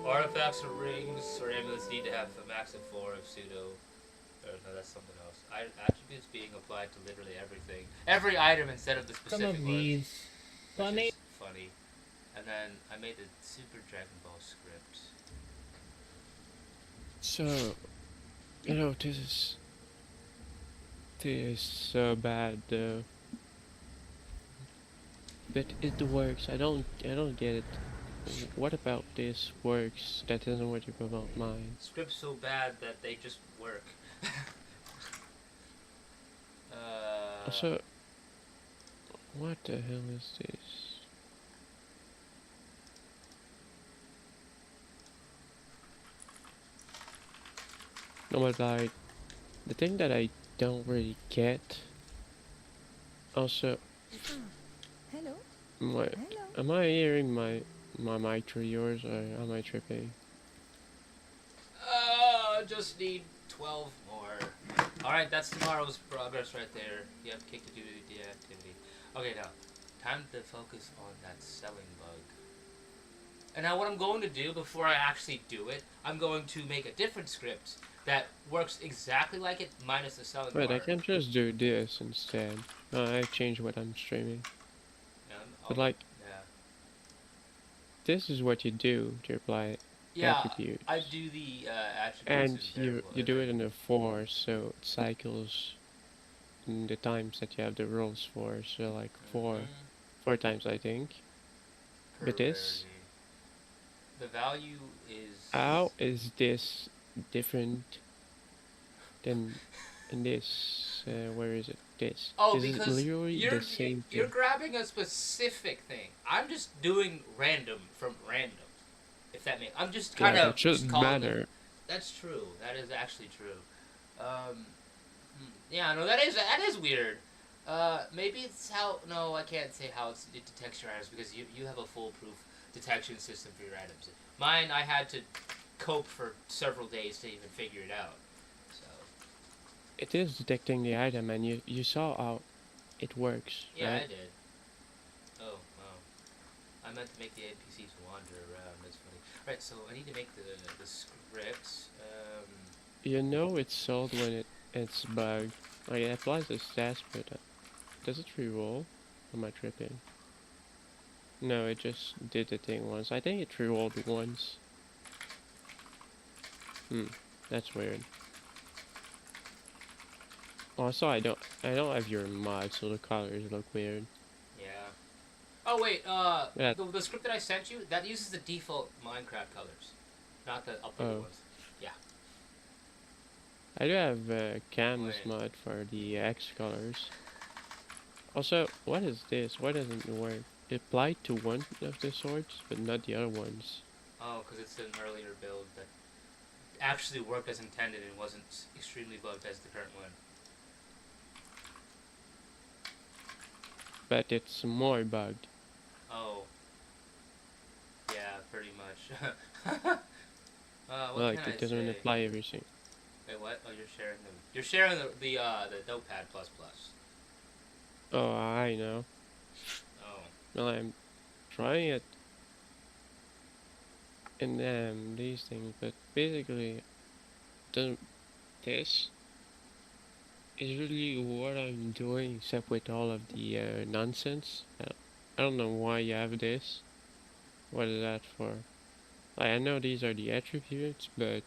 Artifacts or rings or amulets need to have a max of 4 of pseudo. Or no, that's something else. Attributes being applied to literally everything. Every item instead of the Some specific of one. these. Which Funny. is funny. And then I made the Super Dragon Ball script. So, you know, this is so bad though. But it works. I don't get it. What about this works that doesn't work about mine? Scripts so bad that they just work. Also, what the hell is this? No, but like, the thing that I don't really get. Also, Hello? what? Hello? Am I hearing my mic through yours, or am I tripping? Just need 12 more. Alright, that's tomorrow's progress right there. Yep, kick the duty deactivity. Okay, now, time to focus on that selling bug. And now what I'm going to do before I actually do it, I'm going to make a different script that works exactly like it, minus the selling Wait, I part. can just do this instead. I changed what I'm streaming. But Oh, like, yeah. this is what you do to apply Yeah, attributes. I do the attributes And in you do it in a for, so it cycles in the times that you have the rolls for. So like four times, I think. But this, the value is how is this different than in this? Where is it? This. Oh, This is because literally you're the same you're thing. grabbing a specific thing. I'm just doing random from random. If that makes, I'm just kind Yeah, of that shouldn't matter. That's true. That is actually true. Yeah, no, that is weird. Maybe it's how. No, I can't say how it detects your items because you have a foolproof detection system for your items. Mine, I had to cope for several days to even figure it out. So. It is detecting the item, and you saw how it works, Yeah, right? I did. Oh, wow. I meant to make the NPCs wander around. That's funny. Right, so I need to make the script. You know it's sold when it's bugged. Like it applies the stats, but does it reroll? Am I tripping? No, it just did the thing once. I think it rerolled once. That's weird. Also, I don't have your mod, so the colors look weird. Yeah. Oh wait, Yeah. the script that I sent you, that uses the default Minecraft colors, not the updated Oh. ones. Yeah. I do have Cam's Wait. mod for the X colors. Also, what is this? Why doesn't it work? It applied to one of the swords, but not the other ones. Oh, because it's an earlier build that actually worked as intended and wasn't extremely bugged as the current one. But it's more bugged. Oh. Yeah, pretty much. What Like can it I doesn't say? apply everything. Wait, what? Oh, you're sharing them. You're sharing the Notepad++. Oh, I know. Oh. Well, I'm trying it in these things, but basically, doesn't this is really what I'm doing, except with all of the nonsense. I don't know why you have this. What is that for? Like, I know these are the attributes, but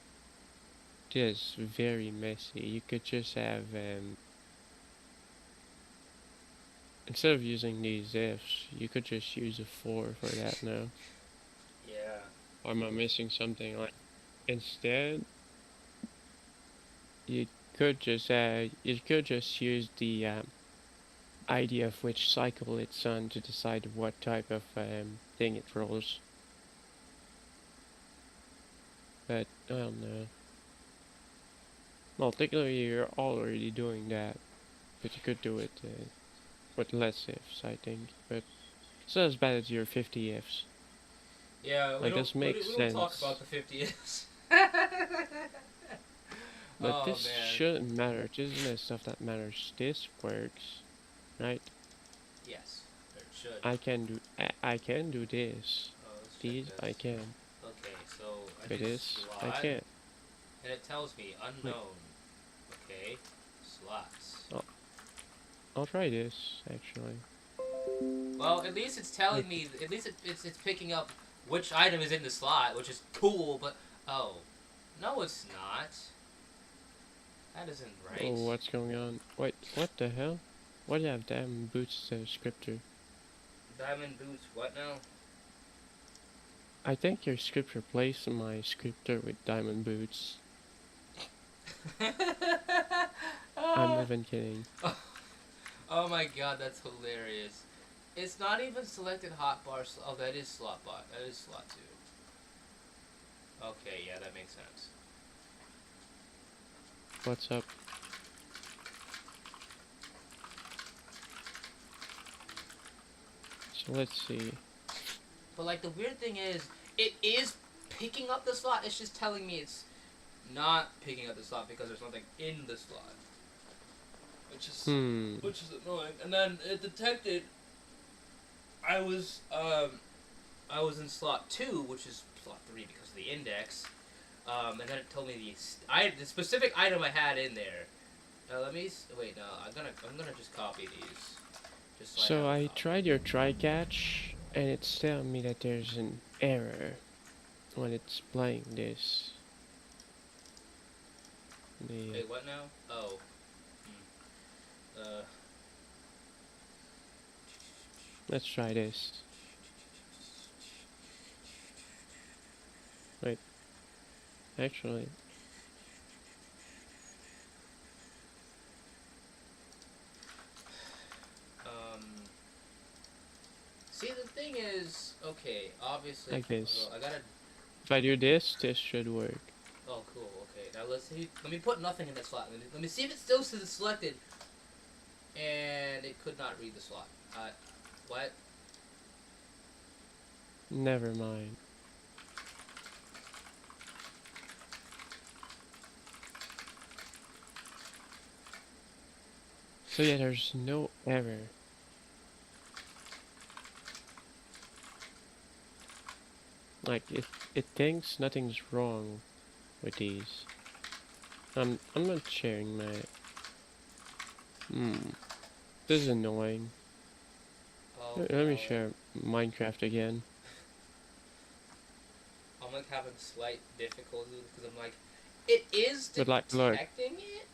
it is very messy. You could just have instead of using these ifs, you could just use a for that now. Yeah. Or am I missing something? Like, instead, you could just use the ID of which cycle it's on to decide what type of thing it rolls. But I don't know. Well, technically you're already doing that, but you could do it with less ifs, I think. But it's not as bad as your 50 ifs. Yeah, Like, this makes we don't talk sense. about the 50 ifs. But Oh, this man. shouldn't matter. This isn't the stuff that matters. This works, right? Yes, it should. I can do this. Oh, let's check These this. I can. Okay, so I But do this I slot, can't. and it tells me unknown. Okay, slots. I'll try this actually. Well, at least it's telling me. At least it's picking up which item is in the slot, which is cool. But oh, no, it's not. That isn't right. Oh, what's going on? Wait, what the hell? Why do you have damn boots scripter? Diamond boots. What now? I think your script replaced my scripter with diamond boots. I'm not even kidding. Oh my god, that's hilarious. It's not even selected hotbar. Oh, that is slot bot. That is slot 2. Okay, yeah, that makes sense. What's up? So let's see. But like the weird thing is, it is picking up the slot. It's just telling me it's not picking up the slot because there's nothing in the slot. Which is annoying. And then it detected I was in slot 2, which is slot 3 because of the index. And then it told me the specific item I had in there. Let me wait. No, I'm gonna just copy these. Just So I I have a copy. tried your try catch, and it's telling me that there's an error when it's playing this. Wait, what now? Oh. Let's try this. Wait. Actually. See, the thing is, okay, obviously, Like this. I gotta. If I do this, this should work. Oh, cool. Okay, now let's see. Let me put nothing in that slot. Let me see if it still says it's selected. And it could not read the slot. What? Never mind. So yeah, there's no error. Like it thinks nothing's wrong with these. I'm not sharing my. This is annoying. Oh, Let me share Minecraft again. I'm like having slight difficulty because I'm like, it is But like, look. detecting it.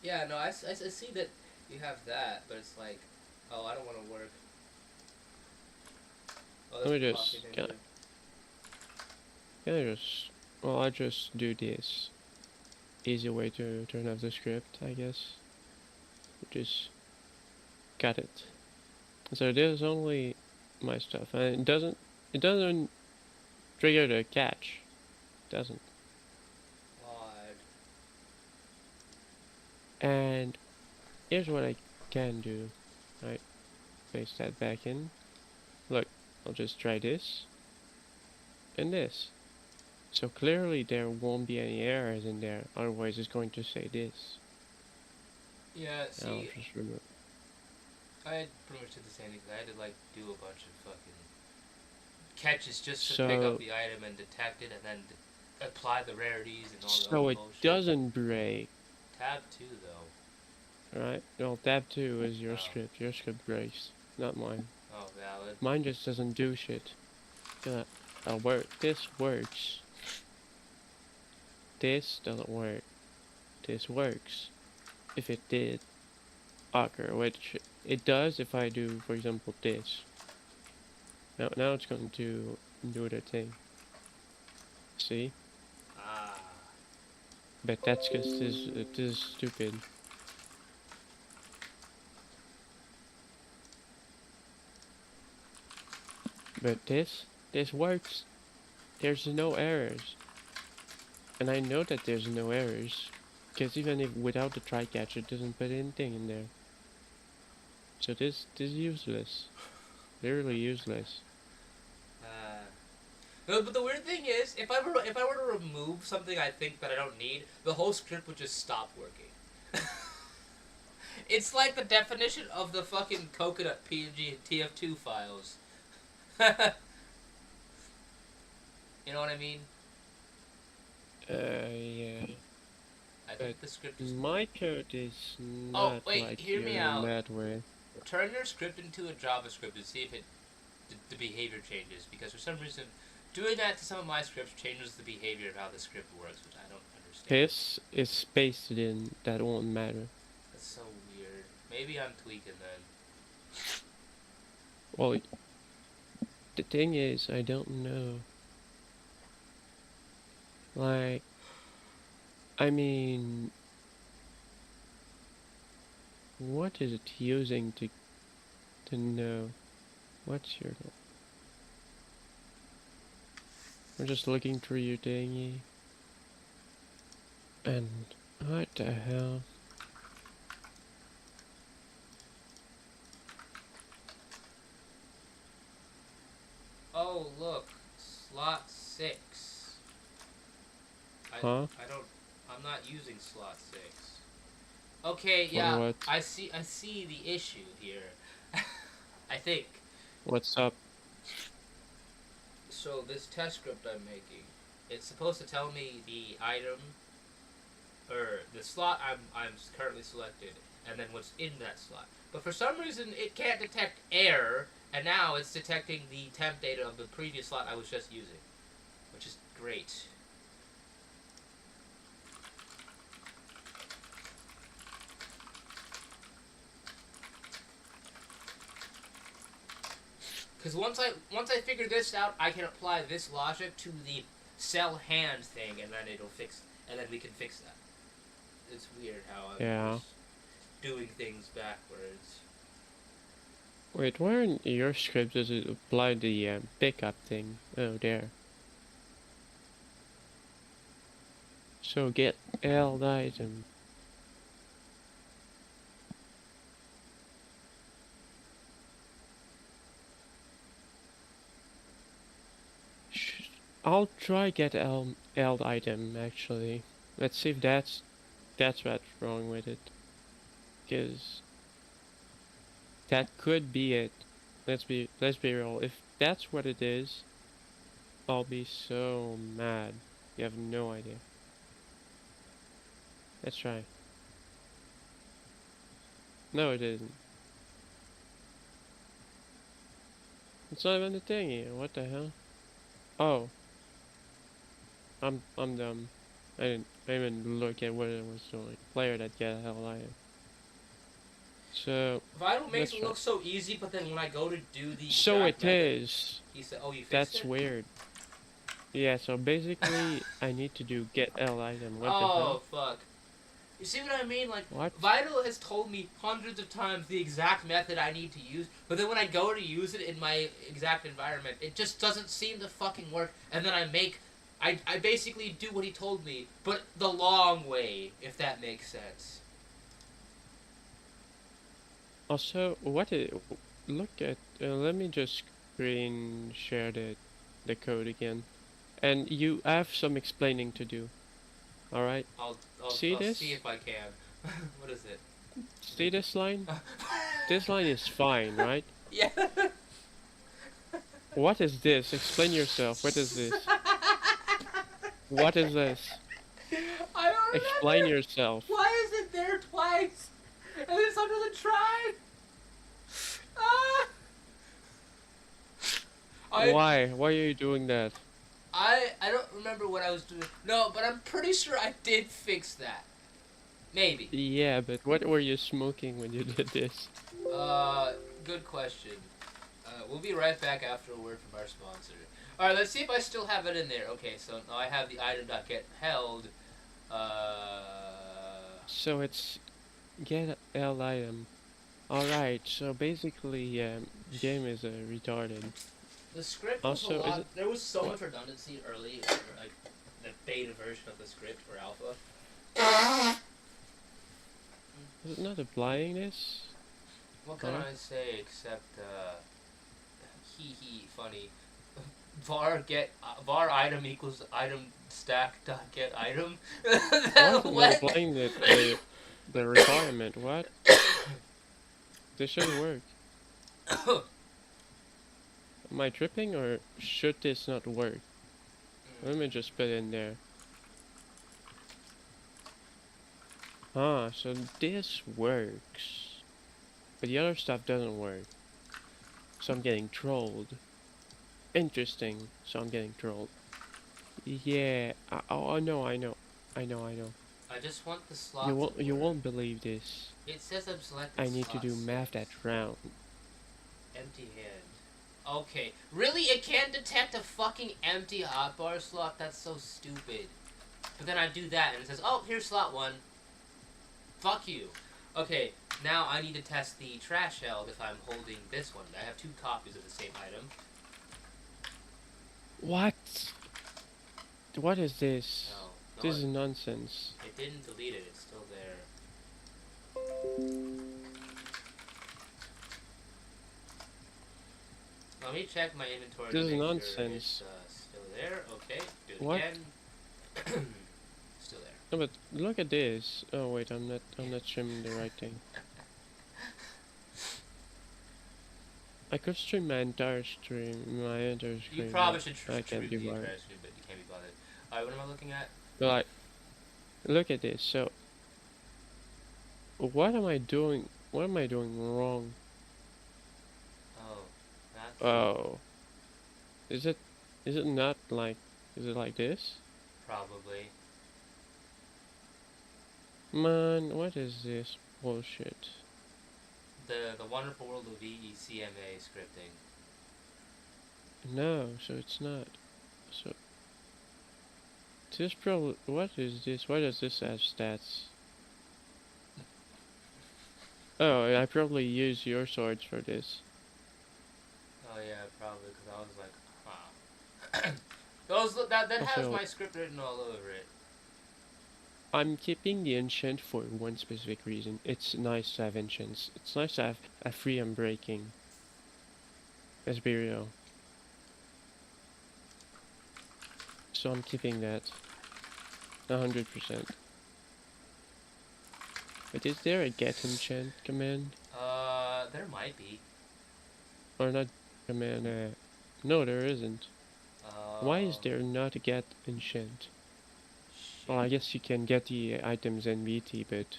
Yeah, no, I see that you have that, but it's like, oh, I don't want to work. Oh, Let me that's just coffee can thing, I just well I just do this. Easy way to turn off the script, I guess. Just got it. So this is only my stuff, and it doesn't trigger the catch. It doesn't. Odd. And here's what I can do. Right, paste that back in. Look, I'll just try this and this. So clearly there won't be any errors in there, otherwise it's going to say this. Yeah, I'll see, just remove. I had pretty much did the same thing. I had to like do a bunch of fucking catches just to So- pick up the item and detect it, and then apply the rarities and all the So other it bullshit. doesn't break. Tab 2 though. Right? Well, tab 2 is your Oh. script. Your script breaks, not mine. Oh, valid. Mine just doesn't do shit. This works. This doesn't work. This works. If it did occur, which it does if I do, for example, this. Now it's going to do the thing. See? Ah. But that's because this is stupid. But this works. There's no errors. And I know that there's no errors. Because even if without the try catch it doesn't put anything in there. So this is useless. Literally useless. No, but the weird thing is, if I were to remove something I think that I don't need, the whole script would just stop working. It's like the definition of the fucking coconut PNG and TF2 files. You know what I mean? Yeah. I think the script is... My code is not wait, like hear me you out. in that way. Turn your script into a JavaScript and see if the behavior changes, because for some reason doing that to some of my scripts changes the behavior of how the script works, which I don't understand. This is spaced in, that won't matter. That's so weird. Maybe I'm tweaking then. Well, the thing is, I don't know. Like, I mean, What is it using to know? What's your goal? I'm just looking through your thingy. And what the hell? Oh, look. Slot 6. Huh? I'm not using slot 6. Okay, For yeah, what? I see the issue here. I think. What's up? So this test script I'm making, it's supposed to tell me the item, or the slot I'm currently selected, and then what's in that slot. But for some reason, it can't detect error, and now it's detecting the temp data of the previous slot I was just using, which is great. Because once I figure this out, I can apply this logic to the sell hand thing, and then and then we can fix that. It's weird how I'm just doing things backwards. Wait, where in your script does it apply the pickup thing? Oh, there. So get held item. I'll try get held item actually. Let's see if that's what's wrong with it. Cause that could be it. Let's be real. If that's what it is, I'll be so mad. You have no idea. Let's try. No, it isn't. It's not even a thing here. What the hell? Oh. I'm dumb. I didn't even look at what it was doing. Player that get hell item. So Vital makes it look so easy, but then when I go to do the so it method, is. he said, "Oh, you fixed That's it?" weird. Yeah. So basically, I need to do get L item. What the Oh hell? fuck! You see what I mean? Like What? Vital has told me hundreds of times the exact method I need to use, but then when I go to use it in my exact environment, it just doesn't seem to fucking work. And then I basically do what he told me, but the long way, if that makes sense. Also, what is? Look at. Let me just screen share the code again, and you have some explaining to do. All right. I'll See this? see if I can. What is it? See this line? This line is fine, right? Yeah. What is this? Explain yourself. What is this? What is this? I don't remember. Explain yourself. Why is it there twice? And then it's under the tribe? Ah! Why? Why are you doing that? I don't remember what I was doing. No, but I'm pretty sure I did fix that. Maybe. Yeah, but what were you smoking when you did this? Good question. We'll be right back after a word from our sponsor. Alright, let's see if I still have it in there. Okay, so now I have the item.get held. So it's get L item. Alright, so basically, game is retarded. The script Also, was a is lot. it- There was so what? much redundancy early, or like the beta version of the script or alpha. Is it not applying this? What can Huh? I say except hee funny. var item equals item stack dot get item. Why is it not applying the requirement? What? This should work. Am I tripping or should this not work? Let me just put it in there. Ah, so this works. But the other stuff doesn't work. So I'm getting trolled. Interesting. So I'm getting trolled. Yeah. Oh no, I know. I just want the slot. You won't believe this. It says I'm selected. I need to do slot math 6. that round. Empty hand. Okay. Really? It can't detect a fucking empty hotbar slot? That's so stupid. But then I do that and it says, oh, here's slot 1. Fuck you. Okay, Now I need to test the trash held if I'm holding this one. I have 2 copies of the same item. What? What is this? No, This is nonsense. it didn't delete it. It's still there. Let me check my inventory. This to is make nonsense. Sure it's still there. Okay, do it What? again. Still there. No, but look at this. Oh wait, I'm not streaming the right thing. I could stream my entire stream. You probably should I stream can't the be entire bothered. stream, but you can't be bothered. Alright, what am I looking at? Like, look at this. So, what am I doing? What am I doing wrong? Oh, that's Oh, is it not like? Is it like this? probably. Man, what is this bullshit? The Wonderful World of VECMA scripting. No, so it's not. So this probably. What is this? Why does this have stats? Oh, I probably use your swords for this. Oh yeah, probably because I was like, huh. that has Also- my script written all over it. I'm keeping the enchant for one specific reason. It's nice to have enchants. It's nice to have a free unbreaking. Let's be real. So I'm keeping that. 100%. But is there a get enchant command? There might be. Or not command? No, there isn't. Why is there not a get enchant? Well, I guess you can get the items NBT, but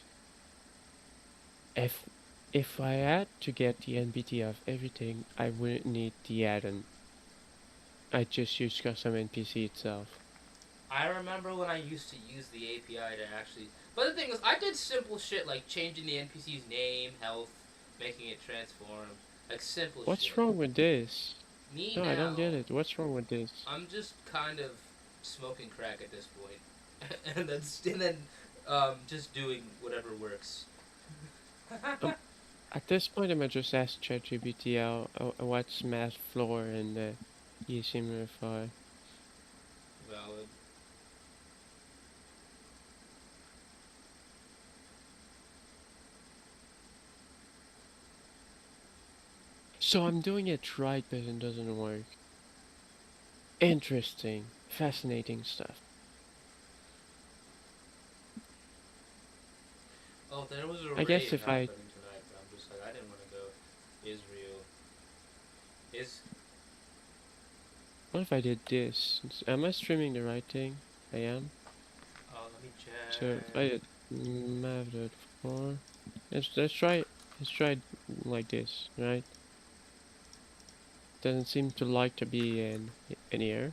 if I had to get the NBT of everything, I wouldn't need the add-on. I'd just use custom NPC itself. I remember when I used to use the API to actually. But the thing is, I did simple shit like changing the NPC's name, health, making it transform, like simple shit. What's wrong with this? Me No, now, I don't get it. What's wrong with this? I'm just kind of smoking crack at this point, and then just doing whatever works. At this point, I'm gonna just ask ChatGPT what's math floor and eSIMify. Valid. So I'm doing it right, but it doesn't work. Interesting, fascinating stuff. Oh, there was a I guess raid if I- happening tonight, but I'm just like, I didn't want to go. Israel. What if I did this? Am I streaming the right thing? I am. Oh, let me check. So if I did mav.4. Let's try like this, right? Doesn't seem to like to be in here.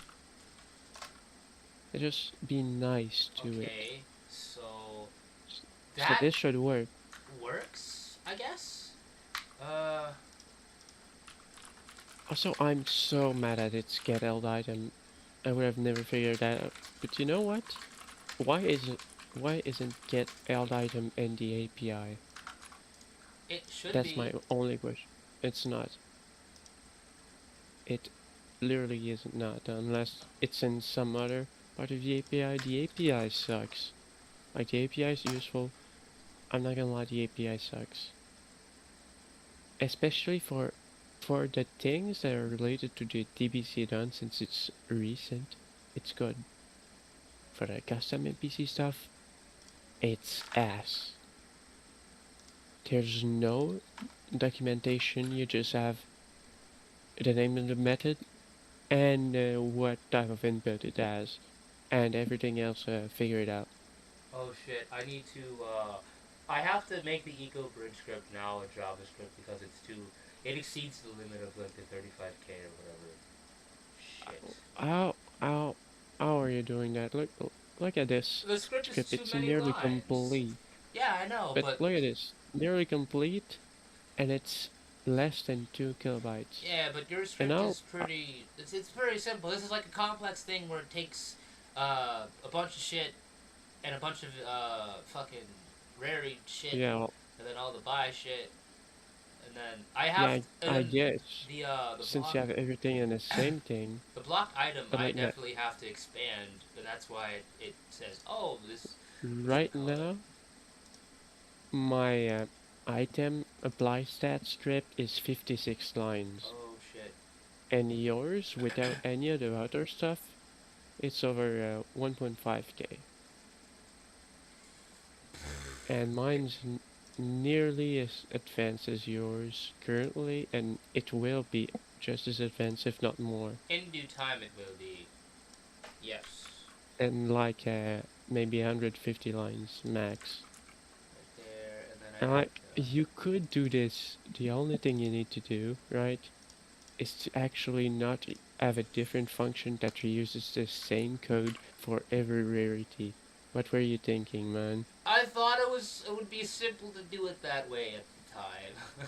Just be nice to it. Okay, so So that this should work. works, I guess. Also, I'm so mad at its get held item. I would have never figured that out. But you know what? Why isn't get held item in the API? It should That's be. my only question. It's not. It literally is not, unless it's in some other part of the API. The API sucks. Like, the API is useful. I'm not gonna lie, the API sucks. Especially for the things that are related to the DBC done, since it's recent, it's good. For the custom NPC stuff, it's ass. There's no documentation, you just have the name of the method and what type of input it has, and everything else figure it out. Oh shit! I need to. I have to make the Eco Bridge script now a JavaScript because it's too. It exceeds the limit of like the 35k or whatever. Shit. How are you doing that? Look at this The script is too It's many nearly lines. complete. Yeah, I know, But but look at this, nearly complete, and it's less than 2 kilobytes. yeah, but your script now- is pretty. It's very simple. This is like a complex thing where it takes a bunch of shit and a bunch of fucking rare shit. Yeah, well, and then all the buy shit, and then I Yeah, have and I then guess the since block you have everything in the same thing, the block item but I like that definitely have to expand, and that's why it says, oh, this what's it right call it? now, my item apply stat strip is 56 lines, Oh shit. and yours without any of the other stuff, it's over 1.5k, and mine's nearly as advanced as yours currently, and it will be just as advanced, if not more. In due time, it will be. Yes. And like maybe 150 lines max. Right there, and then I And need like you could do this. The only thing you need to do, right, is to actually not have a different function that reuses the same code for every rarity. What were you thinking, man? I thought it would be simple to do it that way at the time.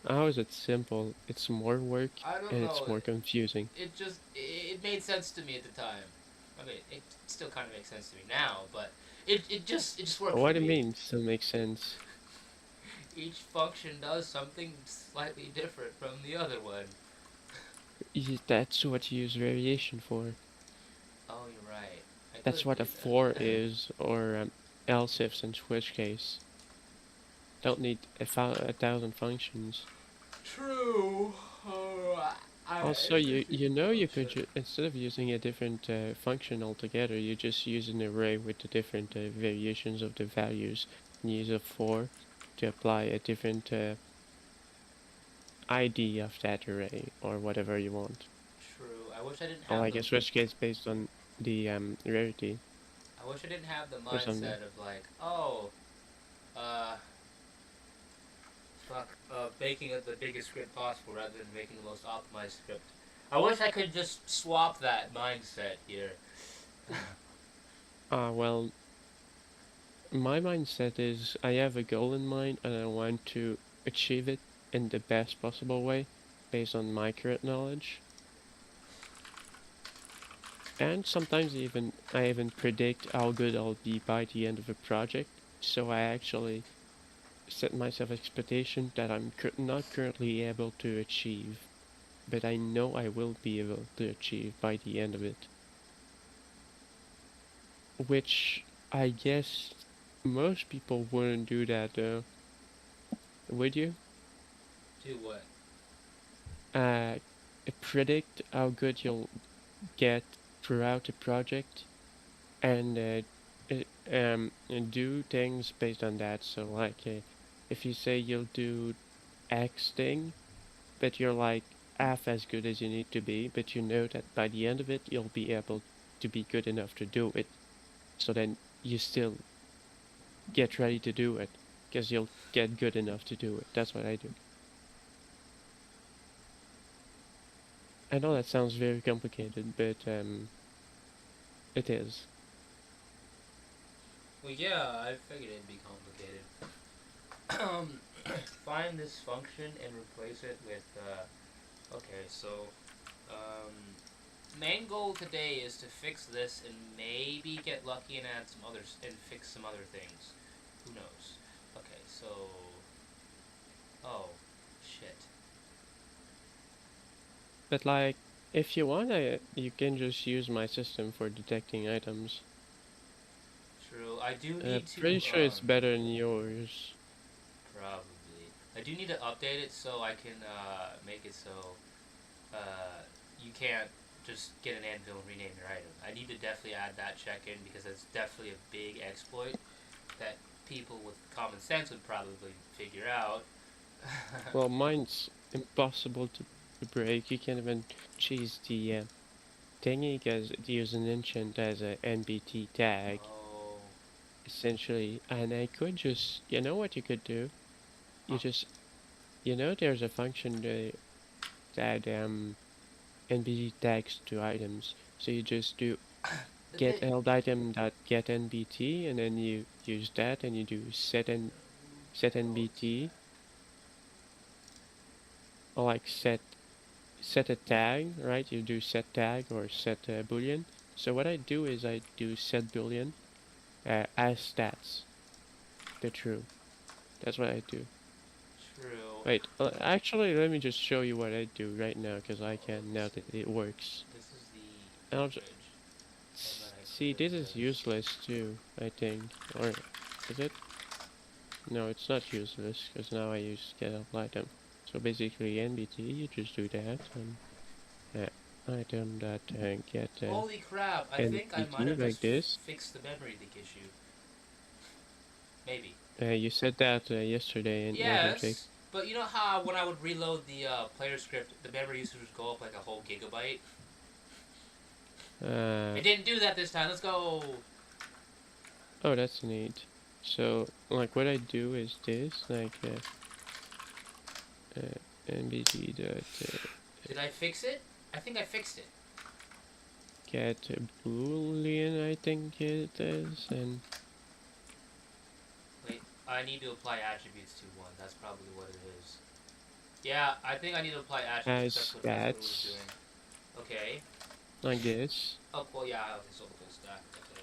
How is it simple? It's more work I don't and it's know. more confusing. It made sense to me at the time. I mean, it still kind of makes sense to me now, but it just worked for What it me. means still makes sense. Each function does something slightly different from the other one. That's what you use variation for. Oh, you're right. I That's could what do a that. for is, or else ifs in Switch case. Don't need a thousand functions. True. Oh, Also, you know you could instead of using a different function altogether, you just use an array with the different variations of the values, and use a for to apply a different ID of that array or whatever you want. True. I wish I didn't Or have like a switch case based on the rarity I wish I didn't have the or something. mindset of like, oh, uh, fuck, making it the biggest script possible rather than making the most optimized script. I wish I could just swap that mindset here. Well, my mindset is I have a goal in mind and I want to achieve it in the best possible way based on my current knowledge. And sometimes I even predict how good I'll be by the end of a project. So I actually set myself expectation that I'm not currently able to achieve, but I know I will be able to achieve by the end of it. Which I guess most people wouldn't do that though. Would you? Do what? Uh, predict how good you'll get throughout the project and and do things based on that. So like if you say you'll do X thing, but you're like half as good as you need to be, but you know that by the end of it you'll be able to be good enough to do it. So then you still get ready to do it because you'll get good enough to do it. That's what I do. I know that sounds very complicated, but it is. Well, yeah, I figured it'd be complicated. Find this function and replace it with, okay, so, main goal today is to fix this and maybe get lucky and add some others, and fix some other things. Who knows? Okay, so, oh, shit. But like, if you want, you can just use my system for detecting items. True, I do need to, Pretty sure it's better than yours. probably. I do need to update it so I can, make it so, you can't just get an anvil and rename your item. I need to definitely add that check-in because that's definitely a big exploit that people with common sense would probably figure out. Well, mine's impossible to break. You can't even cheese the thingy because it uses an enchant as a NBT tag. Oh. Essentially, and I could just, you know what you could do? You Huh. just, you know, there's a function that NBT tags to items. So you just do get held item dot get NBT, and then you use that, and you do set NBT, or like set a tag, right? You do set tag or set boolean. So what I do is I do set boolean as stats. they're true. That's what I do. True. Wait, actually, let me just show you what I do right now, because I can now that it works. This is And the I'll bridge. see, this is useless too, I think. Or is it? No, it's not useless, because now I use get apply them. So basically, NBT, you just do that, and item that get Holy crap! I think I NBT might have like just this. fixed the memory leak issue. Maybe. You said that yesterday and wasn't fixed. Yes, but you know how when I would reload the player script, the memory usage would go up like a whole gigabyte? It didn't do that this time. Let's go. Oh, that's neat. So, like, what I do is this, like, NBT dot Did I fix it? I think I fixed it. get a boolean, I think it is, and Wait, I need to apply attributes to one. That's probably what it is. Yeah, I think I need to apply attributes. As That's what it was stats. doing. Okay. like this, Oh, well, yeah, okay, so full stack. Okay.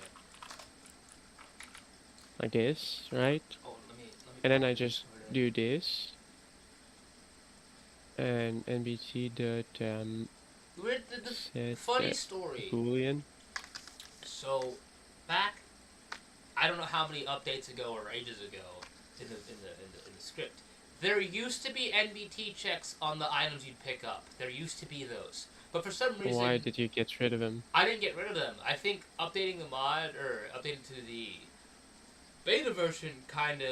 like this, right? Oh, let me And then I copy just this do this, and NBT dot We're the set funny story. boolean. So, back, I don't know how many updates ago or ages ago in the script, there used to be NBT checks on the items you'd pick up. There used to be those, but for some reason, Why did you get rid of them? I didn't get rid of them. I think updating the mod or updating to the beta version kind of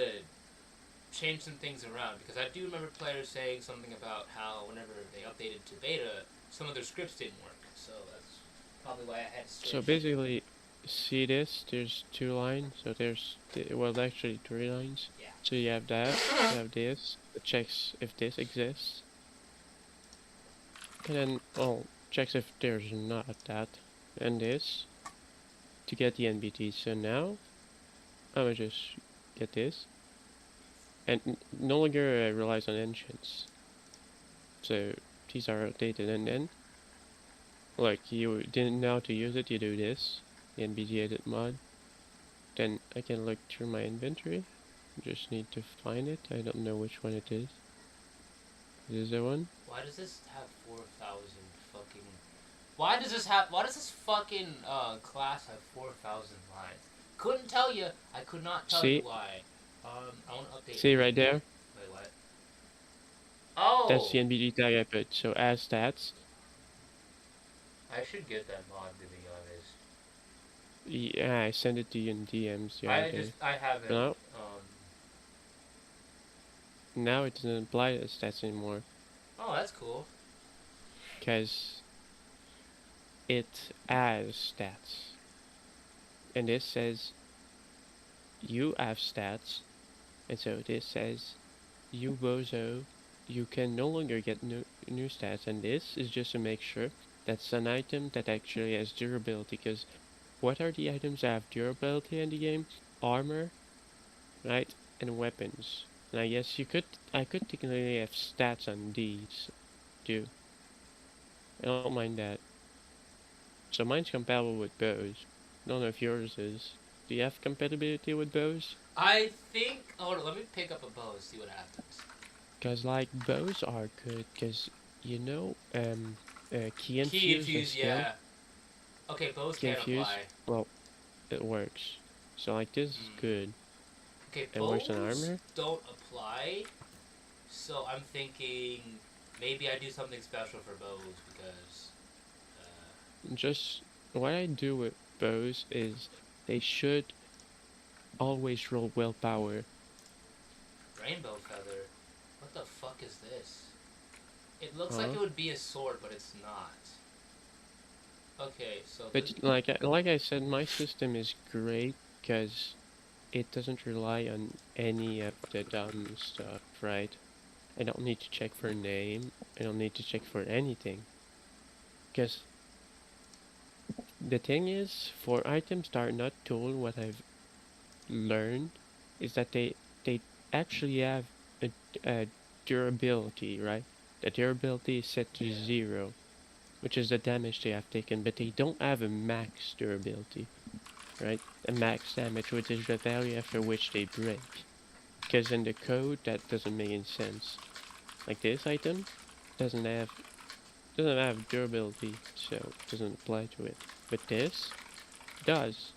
changed some things around, because I do remember players saying something about how whenever they updated to beta, some of their scripts didn't work. So that's probably why I had to switch. So basically, see this? There's 2 lines. So there's well, actually 3 lines. Yeah. So you have that. You have this. It checks if this exists, and then checks if there's not that, and this to get the NBT. So now I'm gonna just get this, and no longer relies on engines. So these are outdated, and then like you didn't know how to use it, you do this, the NBT edit mod. Then I can look through my inventory. Just need to find it. I don't know which one it is. This is the one. Why does this have 4,000 fucking? Why does this fucking class have 4,000 lines? Couldn't tell you. I could not tell See? you why. I want to update. See right there? Wait, what? Oh. That's the NBT tag I put. So as stats, I should get that mod, to be honest. yeah, I sent it to you in DMs the other day. I haven't. No. Now it doesn't apply to stats anymore, Oh, that's cool. because it has stats. And this says you have stats, and so this says you bozo, you can no longer get new stats, and this is just to make sure that's an item that actually has durability, because what are the items that have durability in the game? Armor, right, and weapons. And I guess I could technically have stats on these, too. I don't mind that. So mine's compatible with bows. Don't know if yours is. Do you have compatibility with bows? I think. Hold on, let me pick up a bow and see what happens. Cause like bows are good, cause you know, key infuse. Key and infuse, skill, yeah. Okay, bows Key can't infuse, apply. well, it works. So like this is good. Okay, It works on bows armor? don't apply. So I'm thinking maybe I do something special for bows because. Just what I do with bows is they should always roll willpower. Rainbow feather. What the fuck is this? It looks like Huh? it would be a sword, but it's not. Okay, so. But like I said, my system is great because it doesn't rely on any of the dumb stuff, right? I don't need to check for name. I don't need to check for anything. Because the thing is, for items that are not told, what I've learned is that they actually have a durability, right? The durability is set to 0, which is the damage they have taken, but they don't have a max durability, right? A max damage, which is the value after which they break. because in the code that doesn't make any sense. Like this item doesn't have durability, so it doesn't apply to it. But this does.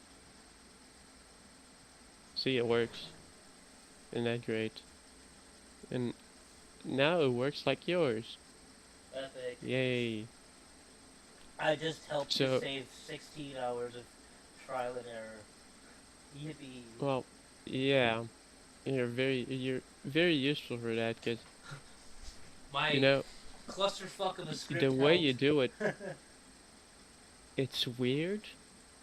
See, it works. Isn't that great? And now it works like yours. Epic. Yay. I just helped So- you save 16 hours of trial and error. Yippee. Well, yeah. You're very useful for that, because, My you know, clusterfuck of a script the way helped. you do it, it's weird,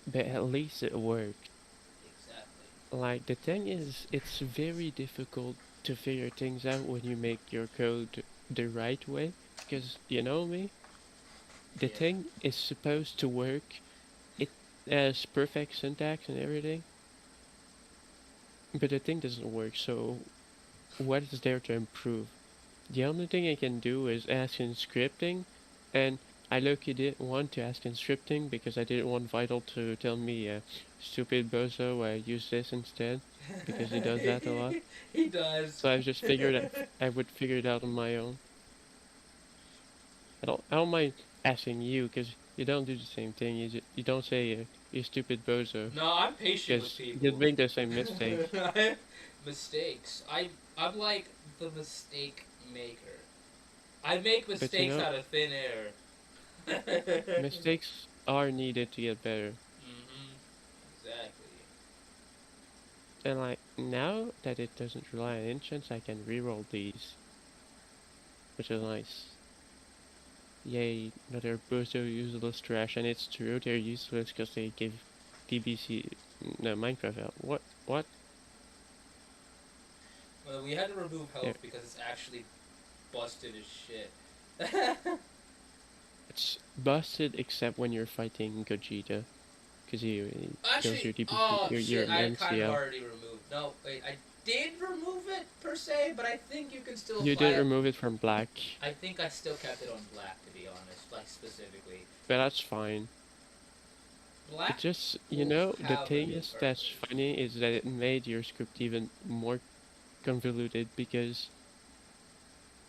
but at least it worked. Exactly. Like, the thing is, it's very difficult to figure things out when you make your code the right way, because, you know me, the Yeah. thing is supposed to work, it has perfect syntax and everything, but the thing doesn't work, so what is there to improve? The only thing I can do is ask in scripting, and I look-y didn't want to ask in scripting because I didn't want Vital to tell me, stupid bozo, use this instead, because he does that a lot. He does. So I just figured I would figure it out on my own. I don't mind asking you, because you don't do the same thing. You don't say, you stupid bozo, No, I'm patient because with you people. make the same mistake. Mistakes. I'm like the mistake maker. I make you mistakes know- out of thin air. Mistakes are needed to get better. Exactly. And like, now that it doesn't rely on enchants, I can reroll these. Which is nice. Yay, another bozo useless trash, and it's true, they're useless because they give DBC, no, Minecraft out. What? Well, we had to remove health Yeah. because it's actually busted as shit. It's busted except when you're fighting Gogeta. Because he kills your Actually, DBC, oh your shit, I kind MCL. of already removed. No, wait, I did remove it per se, but I think you can still. You apply did it. remove it from black, I think I still kept it on black, to be honest, like specifically. but that's fine. Black. It just, you will know, the have thing a is that's purpose. funny is that it made your script even more convoluted because,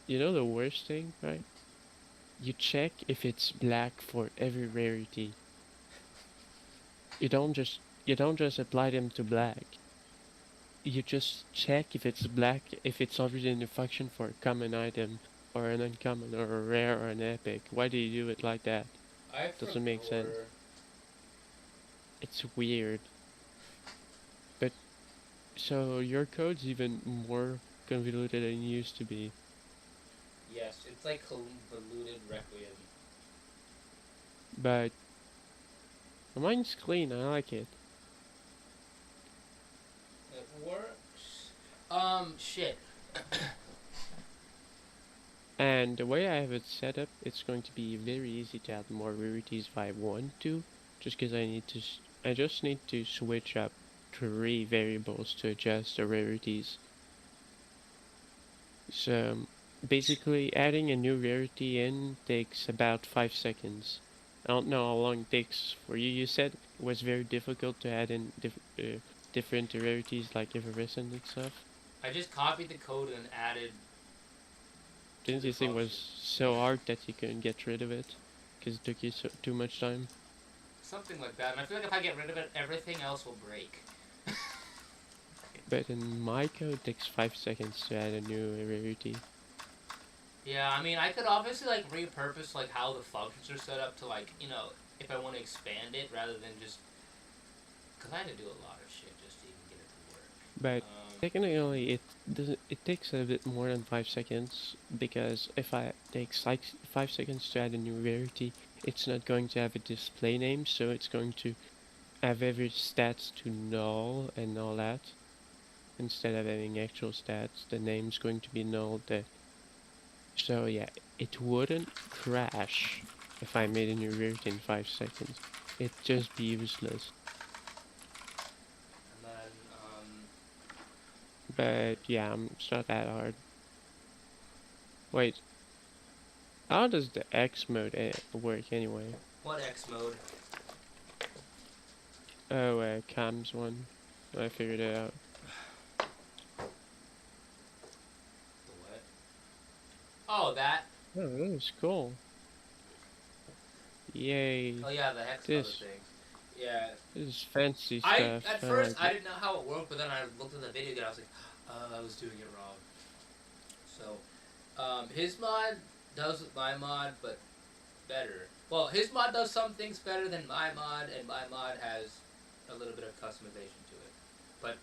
you know the worst thing, right? You check if it's black for every rarity. You don't just apply them to black. You just check if it's black, if it's already in the function for a common item, or an uncommon, or a rare, or an epic. Why do you do it like that? I Doesn't make sense. prefer- It's weird. But, so your code's even more convoluted than it used to be. Yes, it's like convoluted requiem. But, mine's clean, I like it. It works. Shit. And the way I have it set up, it's going to be very easy to add more rarities if I want to. Just because I just need to switch up 3 variables to adjust the rarities. So, basically adding a new rarity in takes about 5 seconds. I don't know how long it takes for you. You said it was very difficult to add in different rarities like effervescent and stuff. I just copied the code and added. Didn't you think it was so hard that you couldn't get rid of it? Because it took you too much time? Something like that, and I feel like if I get rid of it, everything else will break. But in my code, it takes 5 seconds to add a new rarity. Yeah, I mean, I could obviously, like, repurpose, like, how the functions are set up to, like, you know, if I want to expand it, rather than just... Because I had to do a lot of shit just to even get it to work. But technically, it takes a bit more than 5 seconds, because if it takes like 5 seconds to add a new rarity, it's not going to have a display name, so it's going to have every stats to null and all that. Instead of having actual stats, the name's going to be null. So yeah, it wouldn't crash if I made a new rarity in 5 seconds. It'd just be useless. And then, But yeah, it's not that hard. Wait, how does the X mode work anyway? what X mode? Oh, comms one. I figured it out. Oh, that. Oh, that is cool. Yay. Oh yeah, the hex color This- thing. Yeah. This is fancy I stuff. at I first like I it. didn't know how it worked, but then I looked at the video again. I was like, I was doing it wrong. So, his mod does my mod, but better. Well, his mod does some things better than my mod, and my mod has a little bit of customization to it. But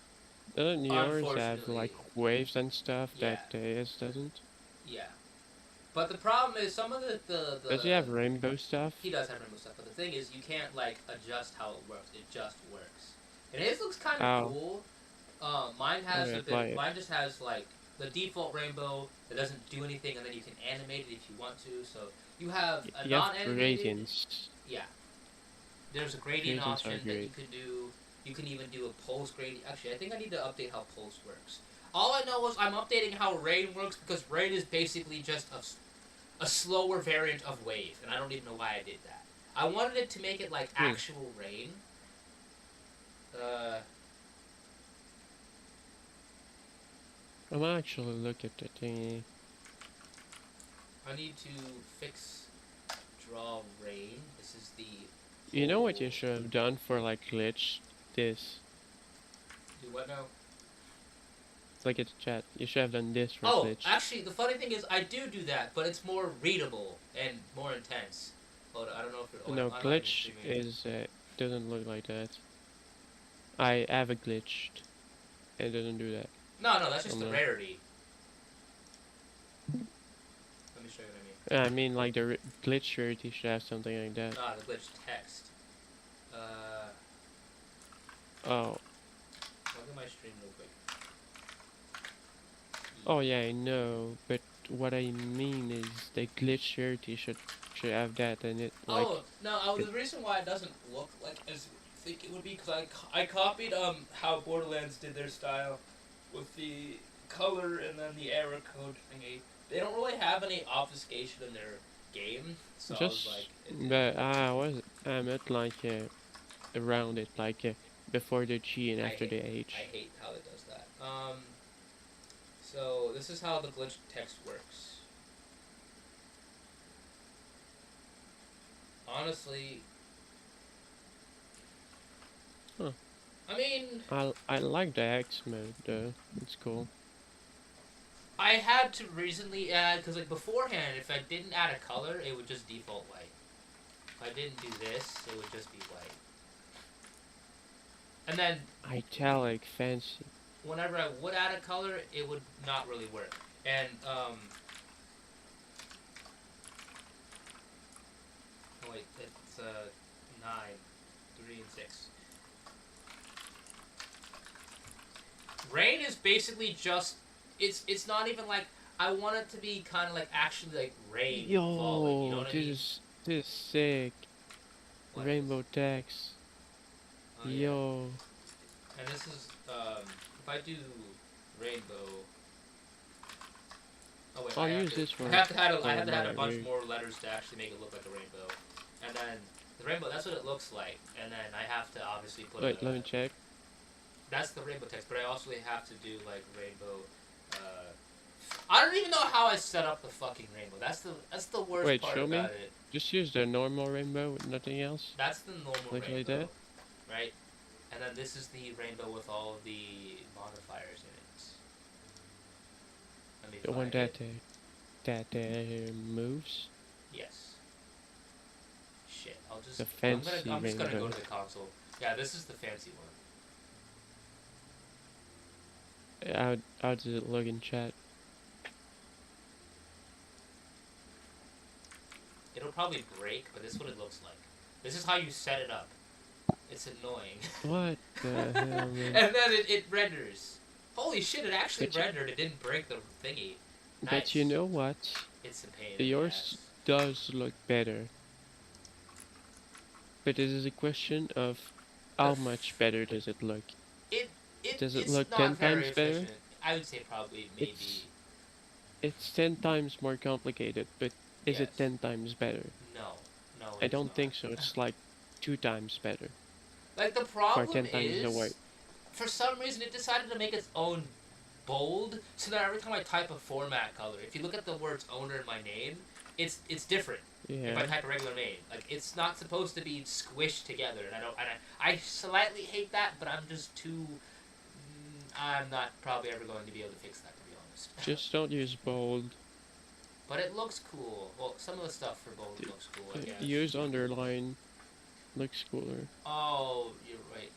Doesn't yours have like unfortunately- waves and stuff that Yeah. his doesn't? yeah. But the problem is some of the Does he have rainbow stuff? He does have rainbow stuff, but the thing is, you can't like adjust how it works. It just works, and his looks kind of Oh. cool. Mine has Okay, a bit. like- Mine just has like the default rainbow that doesn't do anything, and then you can animate it if you want to. So you have a You have non-animated. gradients. Yeah. There's a gradient Gradients are option that you great. can do. You can even do a pulse gradient. Actually, I think I need to update how pulse works. All I know is I'm updating how rain works because rain is basically just a slower variant of wave, and I don't even know why I did that. I wanted it to make it like actual rain. I'm actually look at the thingy. I need to fix draw rain. This is the. You know what you should have done for like glitch? This. Do what now? Look at the chat. You should have done this for Oh, glitch. actually, the funny thing is, I do that, but it's more readable and more intense. Hold on, I don't know if it. No, I'm not even glitch streaming it. is doesn't look like that. I have a glitched. It doesn't do that. No, that's just Oh, the no. rarity. Let me show you what I mean. I mean, like the glitch rarity should have something like that. Ah, the glitch text. Oh. Look at my stream real quick. Oh yeah, I know. But what I mean is the glitch rarity should have that in it. Like, Oh no! The reason why it doesn't look like as I think it would be because I copied how Borderlands did their style with the color and then the error code thingy. They don't really have any obfuscation in their game, so just, I was like. but I meant like around it, like before the G and after the H. I hate how it does that. So this is how the glitch text works. Honestly. Huh. I mean. I like the X mode though. It's cool. I had to recently add, because like beforehand, if I didn't add a color, it would just default white. If I didn't do this, it would just be white. And then, Italic, fancy. whenever I would add a color, it would not really work. And, oh wait, it's, 9, 3, and 6. Rain is basically just, it's not even like, I want it to be kind of like actually like rain falling, you know what I mean? this is sick. What? Rainbow text. Oh, yeah. Yo. And this is, if I do rainbow. Oh wait, I'll I have use to, this for- I have to add for a my bunch rig. more letters to actually make it look like a rainbow. And then the rainbow, that's what it looks like. And then I have to obviously put. Wait, let me check. That's the rainbow text, but I also have to do like rainbow. I don't even know how I set up the fucking rainbow. That's the worst Wait, part show me. about it. Just use the normal rainbow with nothing else. That's the normal Like rainbow, that? right? And then this is the rainbow with all of the modifiers in it. Let me The one find that it. moves. Yes. Shit, I'll just. The I'm fancy just gonna go rainbow. to the console. Yeah, this is the fancy one. How does it look in chat? It'll probably break, but this is what it looks like. This is how you set it up. It's annoying. What the hell, man? And then it renders. Holy shit! It actually But you- rendered. It didn't break the thingy. But you Nice. know what? It's a pain. in the Yours ass. does look better. But this is a question of how much better does it look? Does it it's look not 10 very times better? efficient. I would say probably maybe. It's 10 times more complicated, but is it Yes. 10 times better? No. I it's don't not. think so. It's like 2 times better. Like the Or problem 10 times the is, weight. for some reason, it decided to make its own bold so that every time I type a format color, if you look at the words owner in my name, it's different. If I Yeah. type a regular name, like it's not supposed to be squished together, and I slightly hate that, but I'm just too. I'm not probably ever going to be able to fix that, to be honest. Just don't use bold. But it looks cool. Well, some of the stuff for bold looks cool, I guess. Use underline. Looks cooler. Oh, you're right.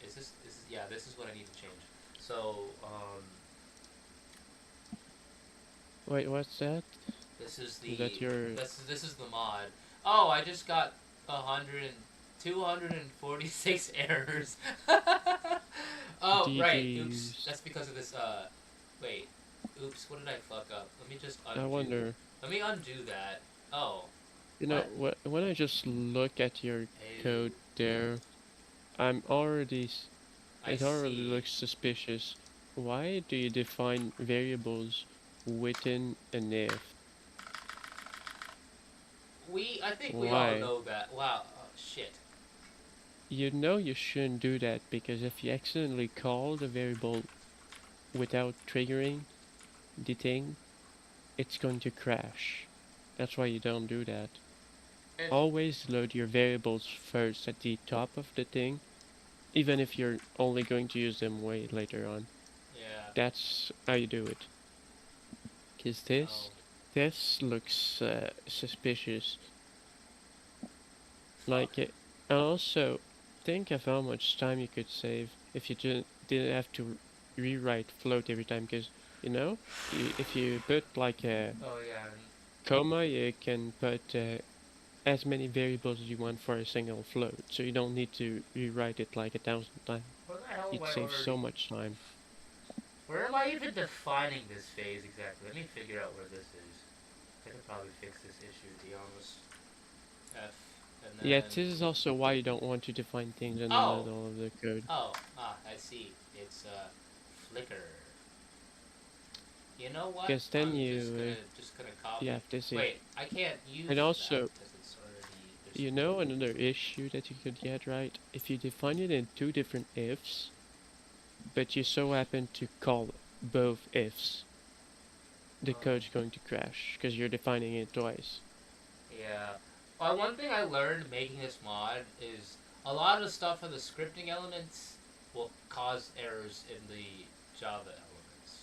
Yeah, this is what I need to change. So, Wait, what's that? this is the Is that your- this is the mod. Oh, I just got 246 errors. Oh, right. Oops. GGs. That's because of this. Wait. Oops. What did I fuck up? Let me just undo. I wonder. Let me undo that. Oh. You know, when I just look at your Hey. code there, I'm already. It already see. looks suspicious. Why do you define variables within an if? I think we all Why? know that. Wow. Oh, shit. You know you shouldn't do that because if you accidentally call the variable without triggering the thing, it's going to crash. That's why you don't do that. And- Always load your variables first at the top of the thing, even if you're only going to use them way later on. Yeah. That's how you do it. Cause this looks suspicious. Like it, and also think of how much time you could save if you didn't have to rewrite float every time. Cause you know, if you put like a Oh yeah. comma, you can put as many variables as you want for a single float. So you don't need to rewrite it like 1,000 times. Where the hell It am I saves so already- much time. Where am I even defining this phase exactly? Let me figure out where this is. I can probably fix this issue, to be honest. F, and then... Yeah, this is also why you don't want to define things in the Oh. middle of the code. Oh, I see. It's, Flickr. You know what? 'Cause then I'm you, just gonna copy. Yeah, this is. Wait, I can't use And also, that because it's already... there's You know another issue that you could get, right? If you define it in two different ifs, but you so happen to call both ifs, the code's going to crash because you're defining it twice. Yeah. One thing I learned making this mod is a lot of the stuff for the scripting elements will cause errors in the Java elements.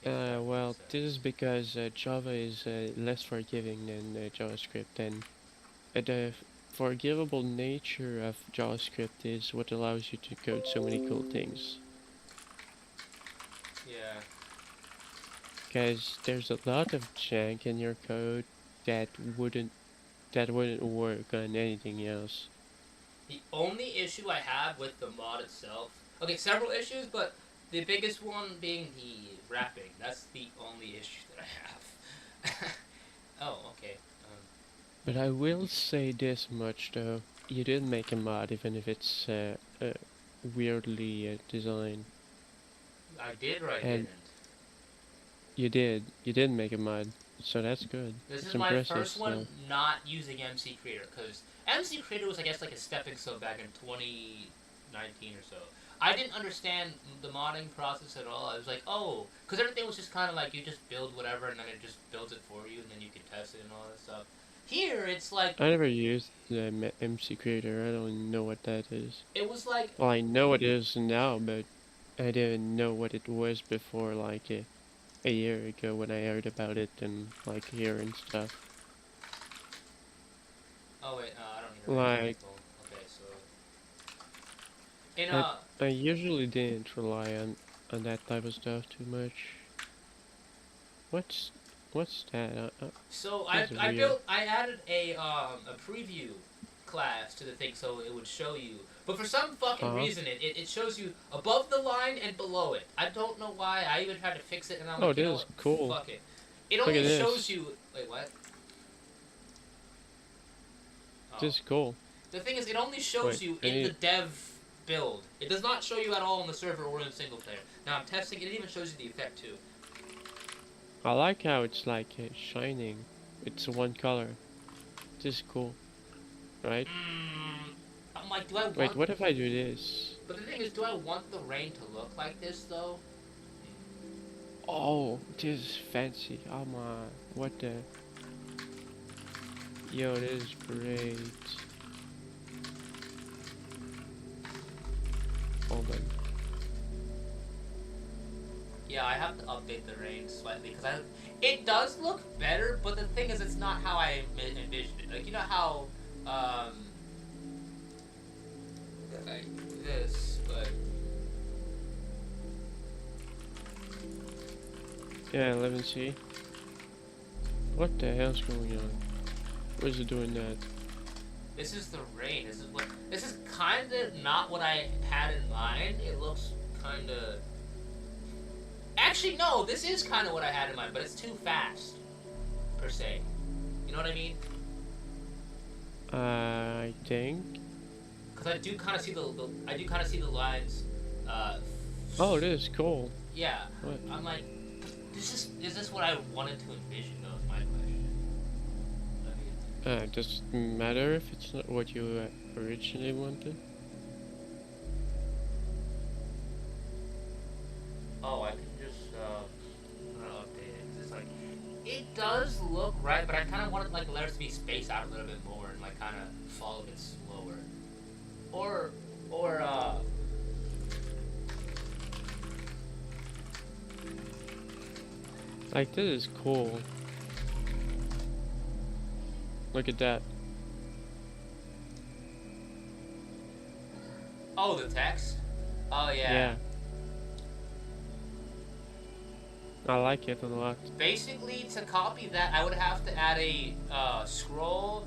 If that Well, makes sense. this is because Java is less forgiving than JavaScript, and the forgivable nature of JavaScript is what allows you to code so many cool things. Yeah. Because there's a lot of jank in your code that wouldn't work on anything else. The only issue I have with the mod itself, okay, several issues, but the biggest one being the wrapping. That's the only issue that I have. Oh, okay. But I will say this much though, you did make a mod even if it's weirdly designed. I did or I And- didn't? You did make a mod, so that's good. This It's is my impressive first one still. not using MC Creator, because MC Creator was, I guess, like a stepping stone back in 2019 or so. I didn't understand the modding process at all. I was like, oh, because everything was just kind of like you just build whatever and then it just builds it for you and then you can test it and all that stuff. Here, it's like, I never used the MC Creator, I don't know what that is. it was like, Well, I know what it is now, but I didn't know what it was before like a year ago when I heard about it and like here and stuff. oh wait, I don't need a Like- reticle. Okay, so... In, I usually didn't rely on that type of stuff too much. What's that? So That's I weird. built, I added a preview class to the thing so it would show you. But for some fucking Uh-huh. reason, it shows you above the line and below it. I don't know why. I even tried to fix it and I'm Oh, like, you know this is what? cool. Fuck it. It Look only at this. shows you. Wait, what? Oh. This is cool. The thing is, it only shows Wait, you I in the need- dev build. It does not show you at all in the server or in single player. Now I'm testing it. It even shows you the effect too. I like how it's like shining. It's one color. This is cool, right? I'm like, do I want? Wait, what if I do this? But the thing is, do I want the rain to look like this though? Oh, this is fancy. Oh my, what the? Yo, this is great. Hold on. Yeah, I have to update the range slightly because it does look better, but the thing is, it's not how I envisioned it. Like, you know how, like this, but Yeah, 11C. What the hell's going on? What is it doing that? this is the range. This is kind of not what I had in mind. It looks kind of. Actually, no, this is kind of what I had in mind, but it's too fast, per se. You know what I mean? I think. Because I do kind of see I do kind of see the lines. Oh, this is cool. Yeah. What? I'm like, is this what I wanted to envision? That was my question. I mean, Does it matter if it's not what you originally wanted? oh, I can just update it. It's like, it does look right, but I kind of wanted like the letters to be spaced out a little bit more and like kind of fall a bit slower. Or Like, this is cool. Look at that. oh, the text. Oh yeah. I like it a lot. Basically, to copy that, I would have to add a fast scroll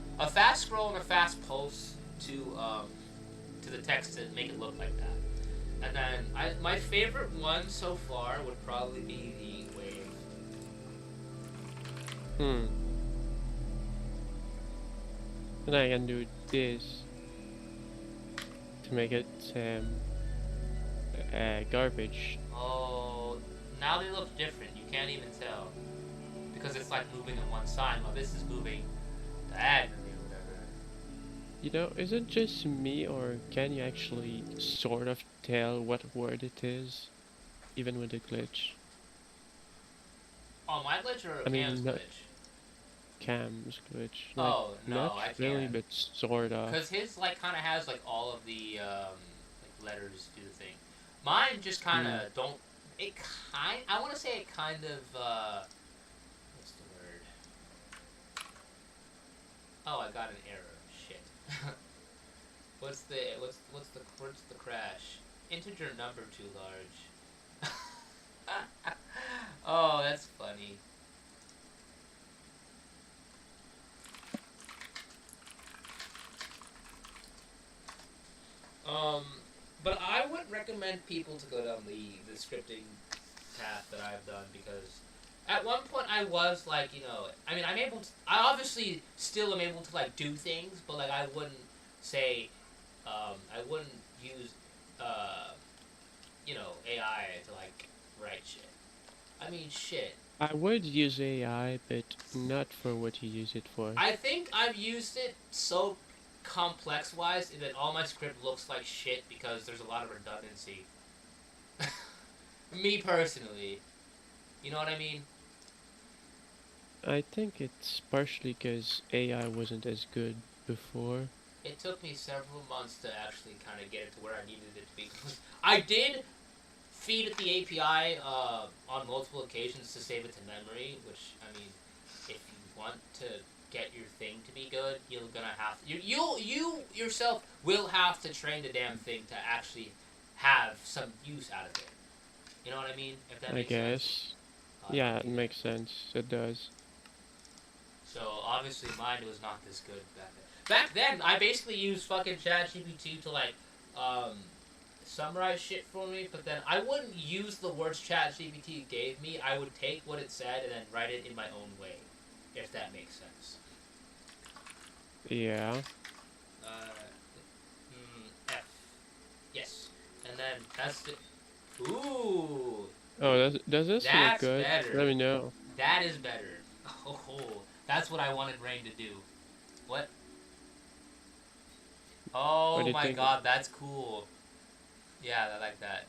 and a fast pulse to the text to make it look like that. And then my favorite one so far would probably be the wave. And I can do this to make it garbage. Oh, now they look different. You can't even tell because it's like moving on one side while this is moving diagonally or whatever. You know, is it just me, or can you actually sort of tell what word it is, even with the glitch? Oh, my glitch or I mean, Cam's no- glitch? Cam's glitch. Oh, no, not I really, can't. but sort of. Because his like kind of has like all of the like letters do the thing. Mine just kind of don't. It kind. I want to say it kind of. What's the word? Oh, I got an error. Shit. what's the crash? Integer number too large. oh, that's funny. But I would recommend people to go down the scripting path that I've done because at one point I was like, you know, I mean, I obviously still am able to like do things, but like I wouldn't say, I wouldn't use, you know, AI to like write shit. I mean, shit. I would use AI, but not for what you use it for. I think I've used it so complex wise that all my script looks like shit because there's a lot of redundancy. Me personally. You know what I mean? I think it's partially because AI wasn't as good before. It took me several months to actually kind of get it to where I needed it to be. I did feed it the API on multiple occasions to save it to memory, which, I mean, if you want to get your thing to be good, you're gonna have to, you yourself will have to train the damn thing to actually have some use out of it. You know what I mean? If that I makes guess. sense. Yeah, it makes sense. It does. So obviously mine was not this good back then. Back then, I basically used fucking ChatGPT to like summarize shit for me, but then I wouldn't use the words ChatGPT gave me. I would take what it said and then write it in my own way, if that makes sense. Yeah. F. Yes. And then that's the. Ooh. Oh, does this look That's good? better. Let me know. That is better. Oh, that's what I wanted Rain to do. What? Oh What do you my think? god, that's cool. Yeah, I like that.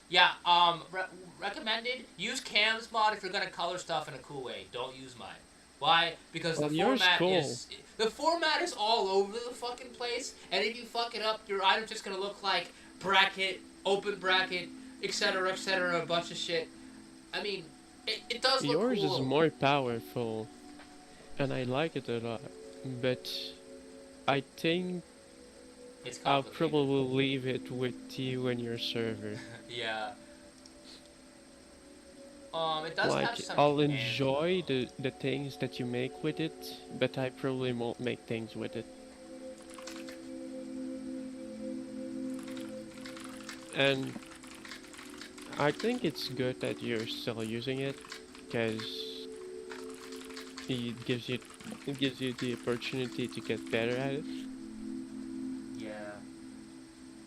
Yeah, recommended, use Cam's mod if you're gonna color stuff in a cool way. Don't use mine. Why? Because Well, yours cool. the format is all over the fucking place, and if you fuck it up, your item's just gonna look like bracket, open bracket, etc., a bunch of shit. I mean, it does look Yours cool. is more powerful, and I like it a lot. But I think It's I'll complicated. probably leave it with you and your server. Yeah. It does Like, have some I'll cans, enjoy though. the things that you make with it, but I probably won't make things with it. And I think it's good that you're still using it, because it gives you the opportunity to get better at it. Yeah.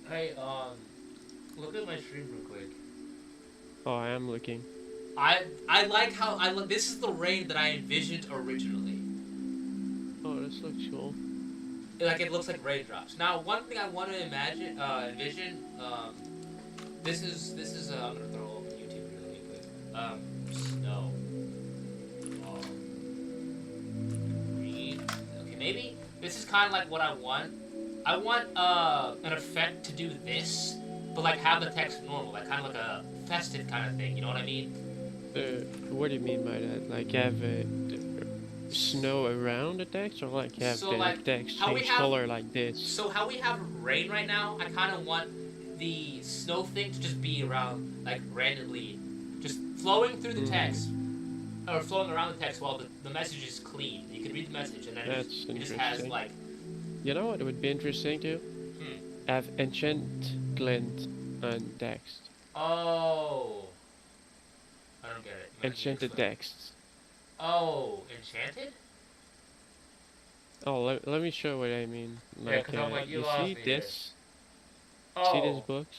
Hey, look at my stream real quick. Oh, I am looking. I like how this is the rain that I envisioned originally. Oh, this looks cool. Like it looks like raindrops. Now, one thing I want to envision, this is I'm gonna throw up YouTube really quick. Snow. Green. Okay, maybe this is kind of like what I want. I want an effect to do this, but like have the text normal, like kind of like a festive kind of thing. You know what I mean? What do you mean by that? Like have snow around the text, or like have So, the like, text how we change have- color like this? So how we have rain right now, I kind of want the snow thing to just be around, like randomly, just flowing through the text, or flowing around the text while the message is clean. You can read the message and then That's it just has interesting. like, You know what would be interesting too? Have enchant glint on text. oh, I don't get it. You might Enchanted explain. texts. Oh, enchanted? Oh, let me show what I mean. Yeah, Like, 'cause I'm like, you you lost see me here. this? Oh, See this books?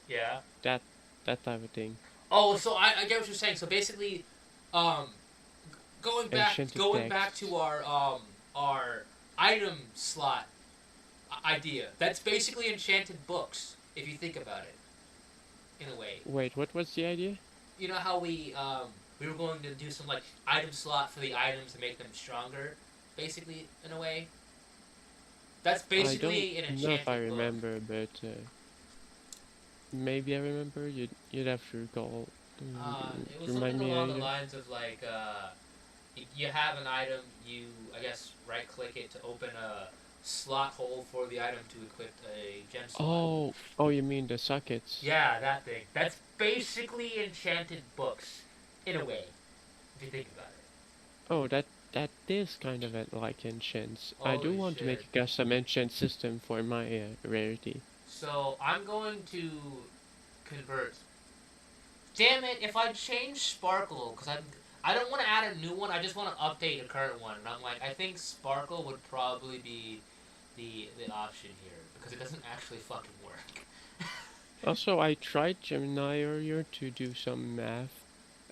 yeah. That type of thing. Oh, so I get what you're saying. So basically, going back Enchanted text. to our item slot idea. That's basically enchanted books, if you think about it, in a way. Wait, what was the idea? You know how we were going to do some like item slot for the items to make them stronger, basically in a way. That's basically I an don't know enchanted if I book. remember, but maybe I remember. You'd have to recall. It was Remind something me along the again. lines of like, you have an item, you, I guess, right-click it to open a slot hole for the item to equip a gem slot. Oh, you mean the sockets? Yeah, that thing. That's basically enchanted books, in a way, if you think about it. Oh, that is kind of like enchants. I do Holy want to make shit. a custom enchant system for my rarity. So, I'm going to convert. Damn it, if I change Sparkle, because I don't want to add a new one, I just want to update a current one. And I'm like, I think Sparkle would probably be the option here, because it doesn't actually fucking work. Also, I tried Gemini earlier to do some math,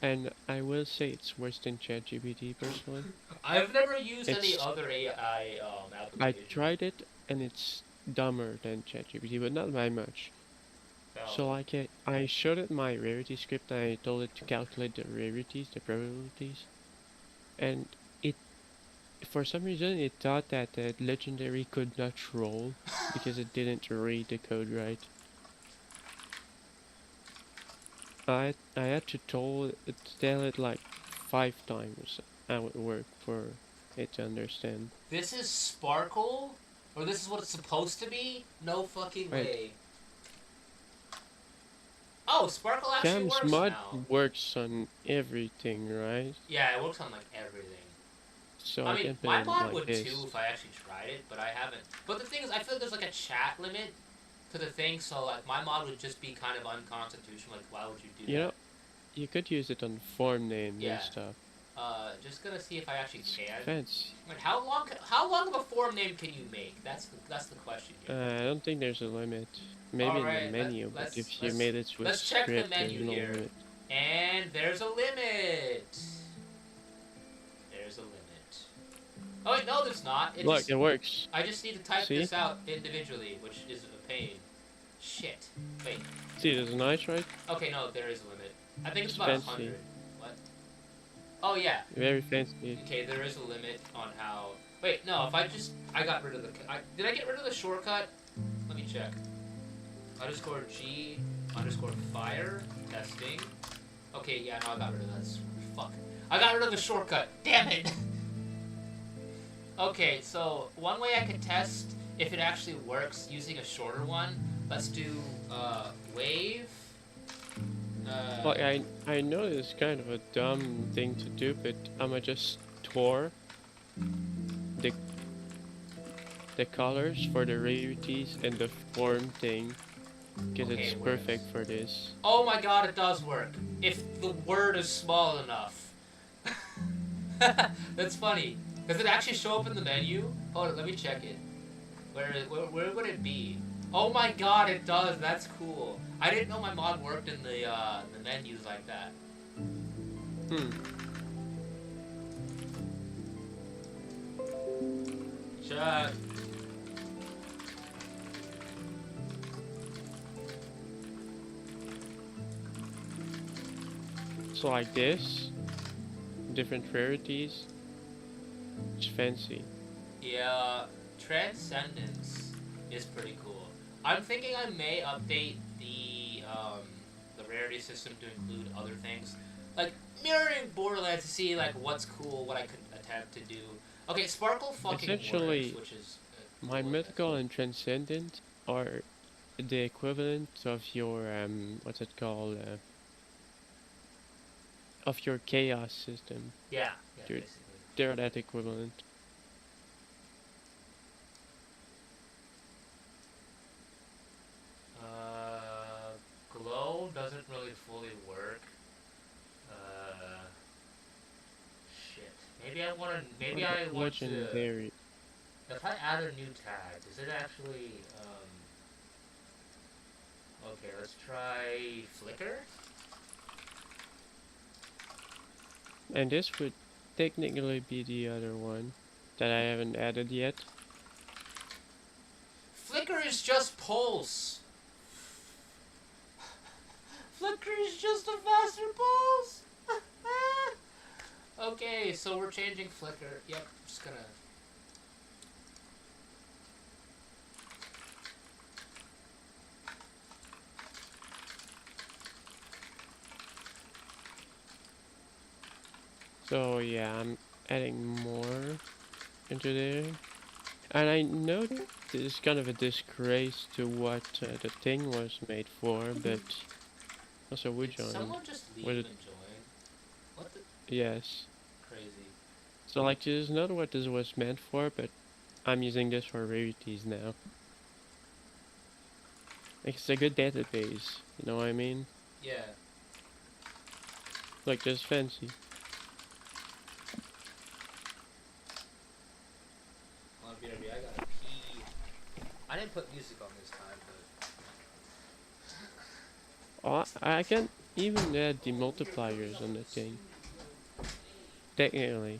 and I will say it's worse than ChatGPT personally. I've never used any It's- other AI I application. tried it, and it's dumber than ChatGPT, but not by much. So like I showed it my rarity script and I told it to calculate the rarities, the probabilities, and it, for some reason, it thought that the legendary could not roll because it didn't read the code right. I had to tell it like 5 times how it worked for it to understand. This is Sparkle? Or this is what it's supposed to be? No fucking Wait. way. Oh, Sparkle actually Cam's works mod now. works on everything, right? Yeah, it works on like everything. So I I mean, can put my it mod like would this. too if I actually tried it, but I haven't. But the thing is, I feel there's like a chat limit to the thing, so like my mod would just be kind of unconstitutional. Like, why would you do You that? know, you could use it on form names Yeah. and stuff. Just gonna see if I actually can. Fancy. Like, how long of a form name can you make? That's the question here. I don't think there's a limit. Maybe Alright, in the menu, but let's- if you let's- made it with let's check the script, menu there's no here. limit. And there's a limit. There's a limit. Oh wait, no, there's not. Look, it works. I just need to type See? this out individually, which is a pain. Shit. Wait. See, it is nice, right? Okay, no, there is a limit. I think it's It's about fancy. 100. What? Oh yeah. Very fancy. Okay, there is a limit on how. Wait, no. If I got rid of the. Did I get rid of the shortcut? Let me check. Underscore G underscore fire testing. Okay, yeah, no, I got rid of that. Fuck. I got rid of the shortcut. Damn it. Okay, so one way I could test if it actually works using a shorter one. Let's do wave. Like, I know it's kind of a dumb thing to do, but I'ma just store the colors for the rarities and the form thing, because Okay, it's it works. perfect for this. Oh my god, it does work. If the word is small enough. That's funny. Does it actually show up in the menu? Oh, let me check it. Where would it be? Oh my god, it does. That's cool. I didn't know my mod worked in the menus like that. Chat. So like this, different rarities. It's fancy. Yeah, Transcendence is pretty cool. I'm thinking I may update the rarity system to include other things, like mirroring Borderlands to see like what's cool, what I could attempt to do. Okay, Sparkle fucking Essentially, works, which is My cool. mythical and transcendent are the equivalent of your what's it called? Of your chaos system. Yeah, Dude. basically. They're that equivalent. Glow doesn't really fully work. Shit. Maybe I want to. Maybe I want to. Legendary. If I add a new tag, does it actually? Okay, let's try Flicker. And this would technically be the other one that I haven't added yet. Flicker is just pulse. Flicker is just a faster pulse. Okay, so we're changing Flicker. Yep, I'm just gonna. So yeah, I'm adding more into there. And I know this is kind of a disgrace to what the thing was made for, but also would Did join. someone just leave Would and it- join? What the Yes. crazy? So like this is not what this was meant for, but I'm using this for rarities now. Like, it's a good database, you know what I mean? Yeah. Like just fancy. On BRB, I gotta pee. I didn't put music on this time, but. Oh, I can even add the multipliers on the thing. Technically.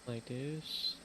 Like this.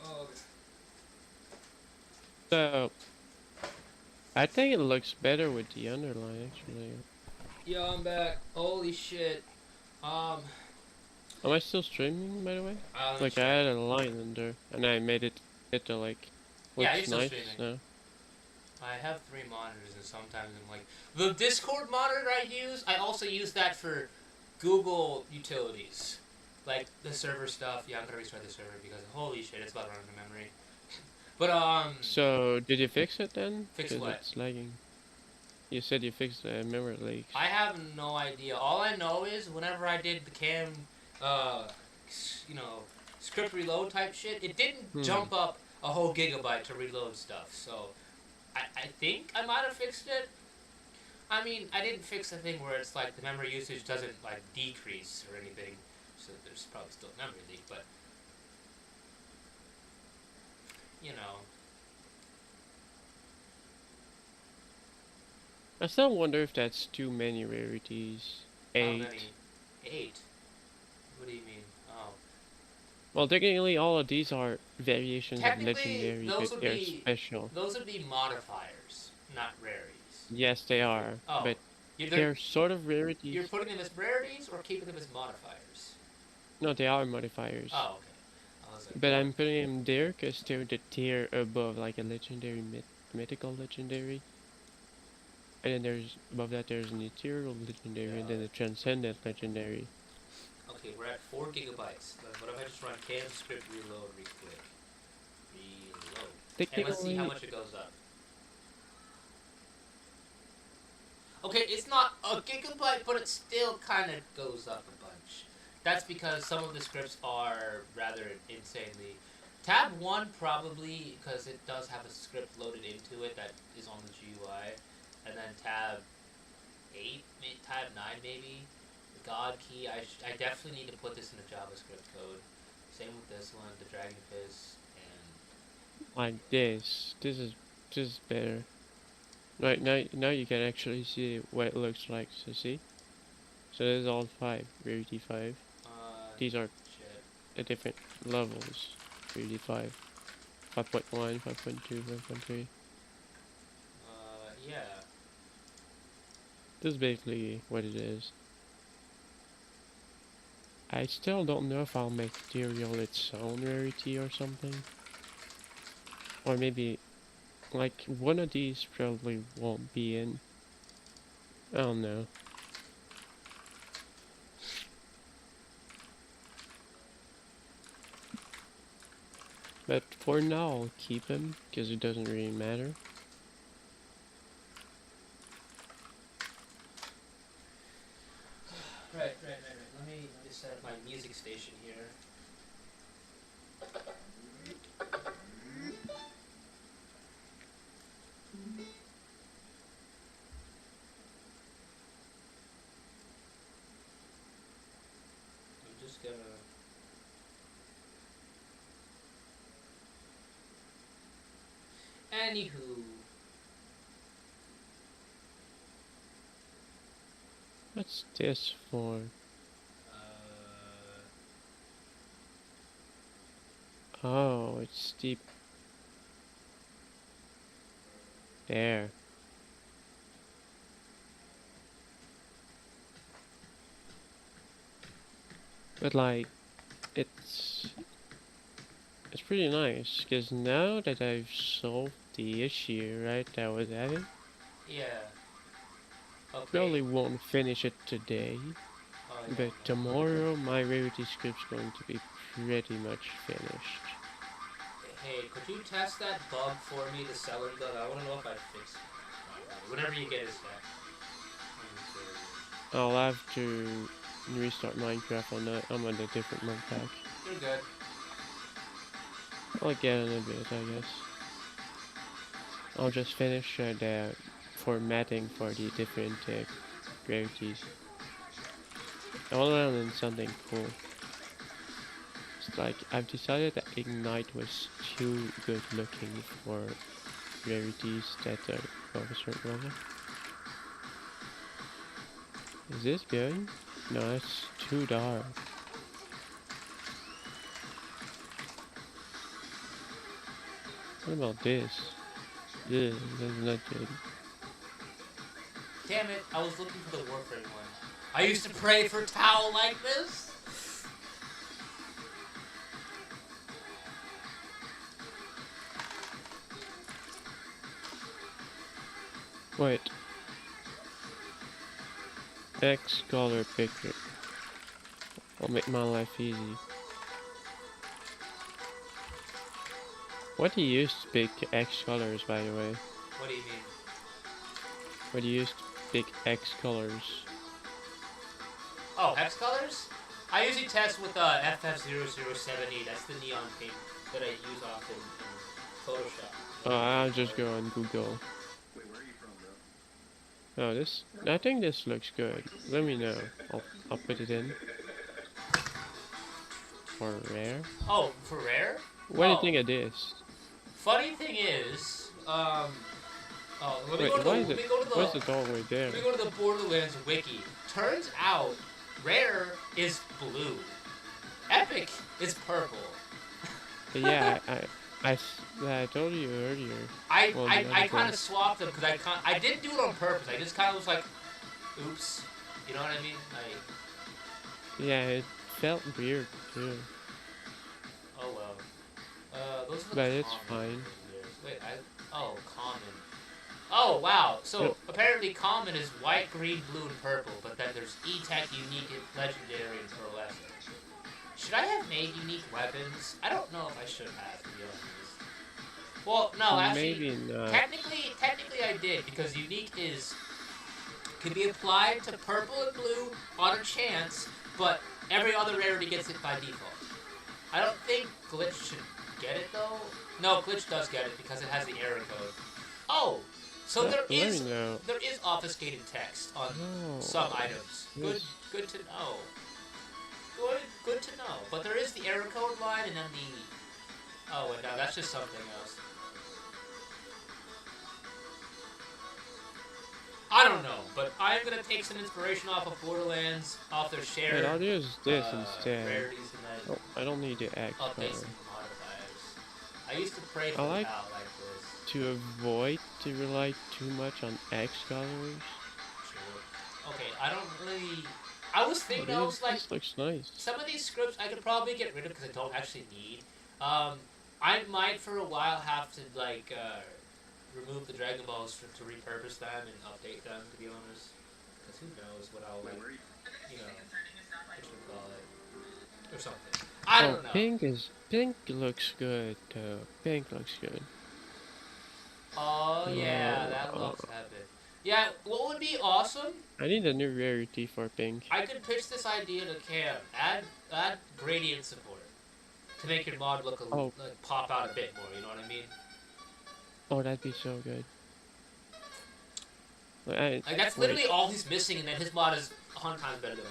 Oh, So, I think it looks better with the underline, actually. yo, I'm back. Holy shit. Um, Am I still streaming, by the way? let me Like, I check. had a line under, and I made it to, like, Yeah, you're looks still nice streaming. now. I have 3 monitors, and sometimes I'm like, the Discord monitor I use, I also use that for Google utilities. Like the server stuff. Yeah, I'm gonna restart the server because holy shit, it's about running out of memory. But So, did you fix it then? fix Because what? it's lagging. You said you fixed the memory leaks. I have no idea. All I know is whenever I did the cam, you know, script reload type shit, it didn't jump up a whole gigabyte to reload stuff. So I think I might have fixed it. I mean, I didn't fix the thing where it's like the memory usage doesn't like decrease or anything. So there's probably still a memory leak, but you know. I still wonder if that's too many rarities. How 8. many? 8? What do you mean? Oh. Well, technically, all of these are variations of Technically, legendary, those but would they're be special. those would be modifiers, not rarities. Yes, they are, Oh, but they're, they're sort of you're rarities. putting them as rarities or keeping them as modifiers? No, they are modifiers. Oh, okay. I was like, But I'm putting them there because they're the tier above, like a legendary, mythical legendary. And then there's above that there's an ethereal legendary, and then a transcendent legendary. Okay, we're at 4 gigabytes. Then what if I just run KM script reload real quick? Reload. And let's see how Technically, much it goes up. Okay, it's not a gigabyte, but it still kind of goes up a bunch. That's because some of the scripts are rather insanely. Tab 1 probably, because it does have a script loaded into it that is on the GUI. And then tab 8, tab 9 maybe. The God key, I definitely need to put this in the JavaScript code. Same with this one, the Dragon Fist, and like this. This is better. Right now you can actually see what it looks like. So see. So this is all 5, Rarity 5. These are shit. the different levels. Rarity 5. 5.1, 5.2, 5.3. Yeah. This is basically what it is. I still don't know if I'll make Material its own rarity or something. Or maybe, like, one of these probably won't be in. I don't know. But for now, I'll keep him, because it doesn't really matter. Right. Let me set up my music station here. I'm just gonna... Anywho... What's this for? Oh, it's deep. There. But like, it's pretty nice, because now that I've solved the issue, right, that I was having, Yeah. Okay. probably won't finish it today, Oh, yeah, but no. tomorrow my rarity script's going to be pretty much finished. Hey, could you test that bug for me, the selling bug? I want to know if I fixed it. Whenever you get his deck. I'll have to restart Minecraft on that. I'm on a different mod pack. You're good. I'll get in a bit, I guess. I'll just finish the formatting for the different rarities. I want to learn something cool. It's like, I've decided that Ignite was too good looking for rarities that are above a certain level. Is this good? No, it's too dark. What about this? This is not good. Damn it, I was looking for the Warframe one. I used to pray for Tau like this! Wait. X color picker. I'll make my life easy. What do you use to pick X colors, by the way? What do you mean? What do you use to pick X colors? Oh, hex colors? I usually test with FF007E. That's the neon pink that I use often in Photoshop. Oh, I'll just go on Google. Wait, where are you from, bro? Oh, this. I think this looks good. Let me know. I'll put it in. For rare. Oh, for rare? What do you think of this? Funny thing is, oh, let me Wait, go to the, why is let me it? go to the, Why is it all the way there? let me go to the Borderlands wiki. Turns out, rare is blue. Epic is purple. But yeah, I told you earlier. Well, the I other kind of day. swapped them because I didn't do it on purpose. I just kind of was like, oops. You know what I mean? Like, Yeah, it felt weird too. oh well. Those are the But it's common fine. figures. Wait, oh, common. Oh, wow. So, apparently common is white, green, blue, and purple, but then there's E-Tech, unique, and legendary, and pearlescent. Should I have made unique weapons? I don't know if I should have, to be honest. Well, no, actually, Maybe not. technically I did, because unique can be applied to purple and blue on a chance, but every other rarity gets it by default. I don't think Glitch should get it, though. No, Glitch does get it, because it has the error code. Oh! So there is obfuscated text on some items. Good to know. Good to know. But there is the error code line and then the... Oh, and no, that's just something else. I don't know, but I'm gonna take some inspiration off of Borderlands, off their shared Wait, I'll use this instead. rarities, and then Oh, I don't need the X update color. some modifiers. I used to pray for I like out like this. to avoid to rely too much on X colors. Sure. Okay, I don't really... I was thinking, I was like, This looks nice. some of these scripts I could probably get rid of because I don't actually need. I might for a while have to like remove the Dragon Balls to repurpose them and update them, to be honest. Because who knows what I'll like, you know, what you call it, or something. I don't know. Pink looks good though. Pink looks good. Oh yeah, that looks epic. Yeah, what would be awesome? I need a new rarity for pink. I could pitch this idea to Cam. Add gradient support to make your mod look like pop out a bit more. You know what I mean? Oh, that'd be so good. Like that's literally all he's missing, and then his mod is 100 times better than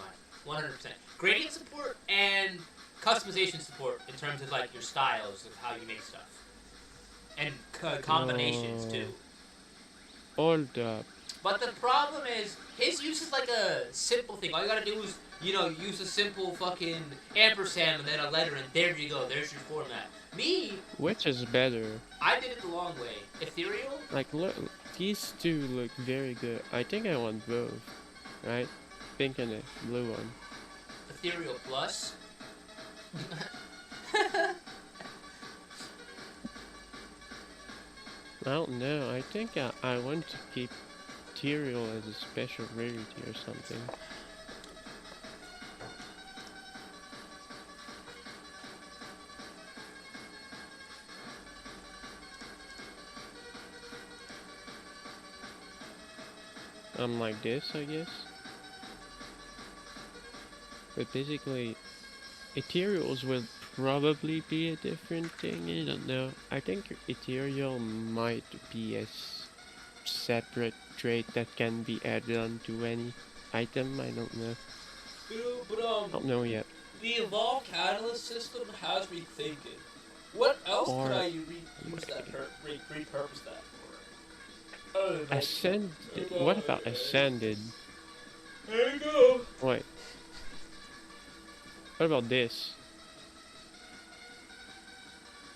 mine. 100%. Gradient support and customization support in terms of like your styles of how you make stuff, and combinations too. Hold up. But the problem is, his use is like a simple thing. All you gotta do is, you know, use a simple fucking ampersand and then a letter, and there you go. There's your format. Me, Which is better? I did it the long way. Ethereal? Like, look, these two look very good. I think I want both, right? Pink and the blue one. Ethereal Plus? I don't know. I think I want to keep Ethereal as a special rarity or something. Like this, I guess. But basically, Ethereals will probably be a different thing. I don't know. I think Ethereal might be a separate trait that can be added onto any item. I don't know. But I don't know yet. the Evolve Catalyst system has me thinking. What else could I use that repurpose that for? Ascended. What about Ascended? There you go. Wait. What about this?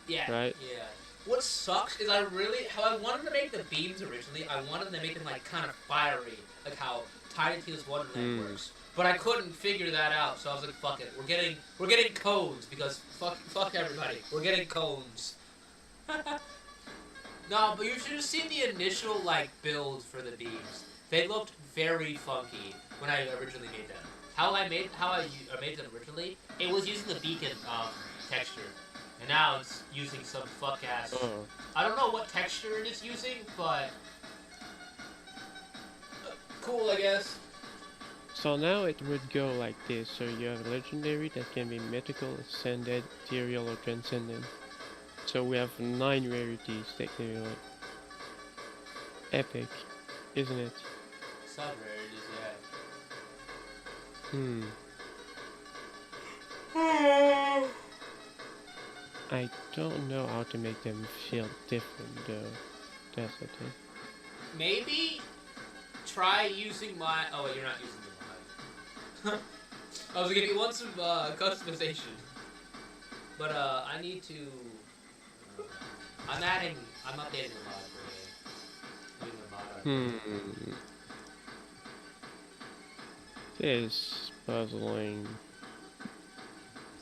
Yeah. Right? Yeah. What sucks is how I wanted to make the beams originally. I wanted to make them like kind of fiery, like how Tiny Tina's Wonderland works. But I couldn't figure that out, so I was like, fuck it. We're getting cones because fuck everybody. We're getting cones. No, but you should have seen the initial like build for the beams. They looked very funky when I originally made them. How I made them originally, it was using the beacon texture, and now it's using some fuck ass. I don't know what texture it is using, but cool, I guess. So now it would go like this. So you have a legendary that can be mythical, ascended, ethereal, or transcendent. So we have 9 rarities technically. Epic, isn't it? Some rarities, yeah. I don't know how to make them feel different though. That's the thing. Maybe try using my. Oh wait, you're not using the mod. I was gonna get one some customization, but I need to. I'm updating the mod for me. This puzzling.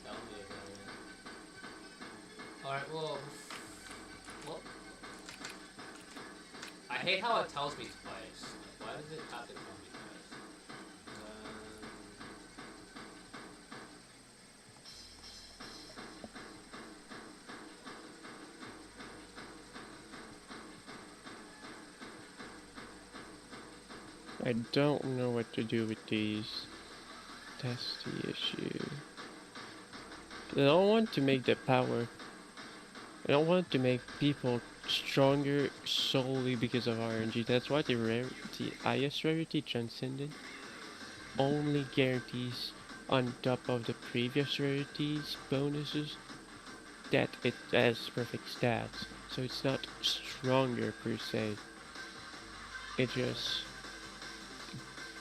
Tell me about it. Alright, well, I hate how it tells me twice. Why does it have to tell me twice? I don't know what to do with these. That's the issue. I don't want to make the power. I don't want to make people stronger solely because of RNG. That's why the highest rarity Transcendent only guarantees on top of the previous rarities bonuses that it has perfect stats. So it's not stronger per se. It just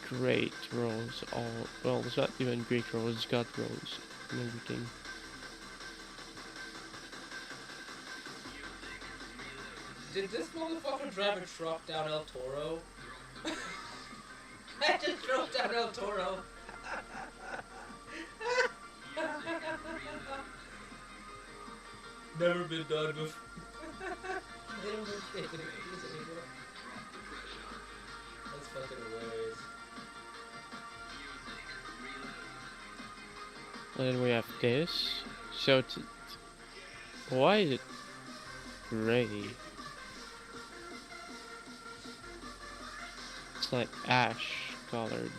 great rolls all well, it's not even great rolls, it's got rolls and everything. Did this motherfucker drive a truck down El Toro? I just drove down El Toro. Never been done before. They don't do shit with these anymore. That's fucking hilarious. And then we have this. So why is it gray? It's like ash colored.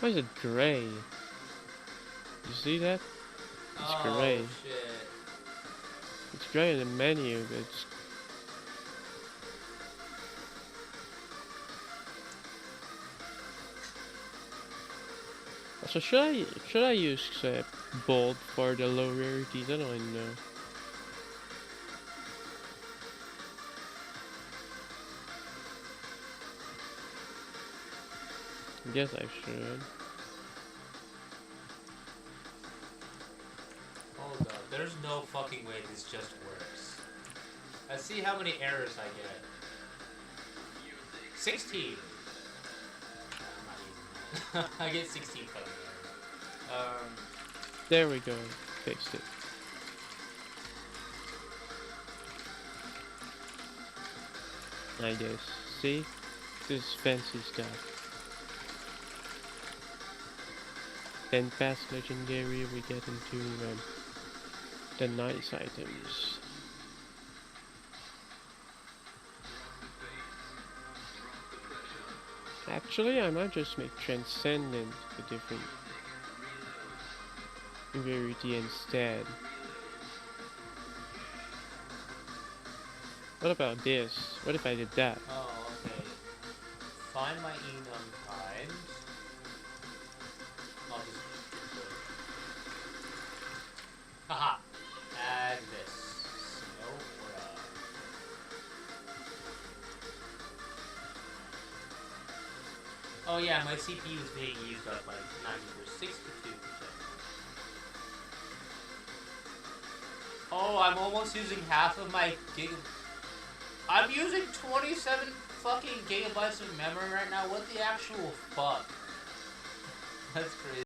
Why is it gray? You see that? It's gray. Shit. It's gray in the menu, but it's... So should I use bold for the low rarities? I don't even know. I guess I should. Hold up. There's no fucking way this just works. Let's see how many errors I get. 16. I'm not using that. I get 16 fucking errors. There we go. Fixed it. I guess. See? This fancy stuff. Then past legendary we get into the nice items. Actually, I might just make Transcendent a different rarity instead. What about this? What if I did that? Oh, okay. Find my enum times. I'll just... Haha! Add this. Snowra. Oh yeah, my CPU is being used up like 92%. Oh, I'm almost using half of my gig. I'm using 27 fucking gigabytes of memory right now. What the actual fuck? That's crazy.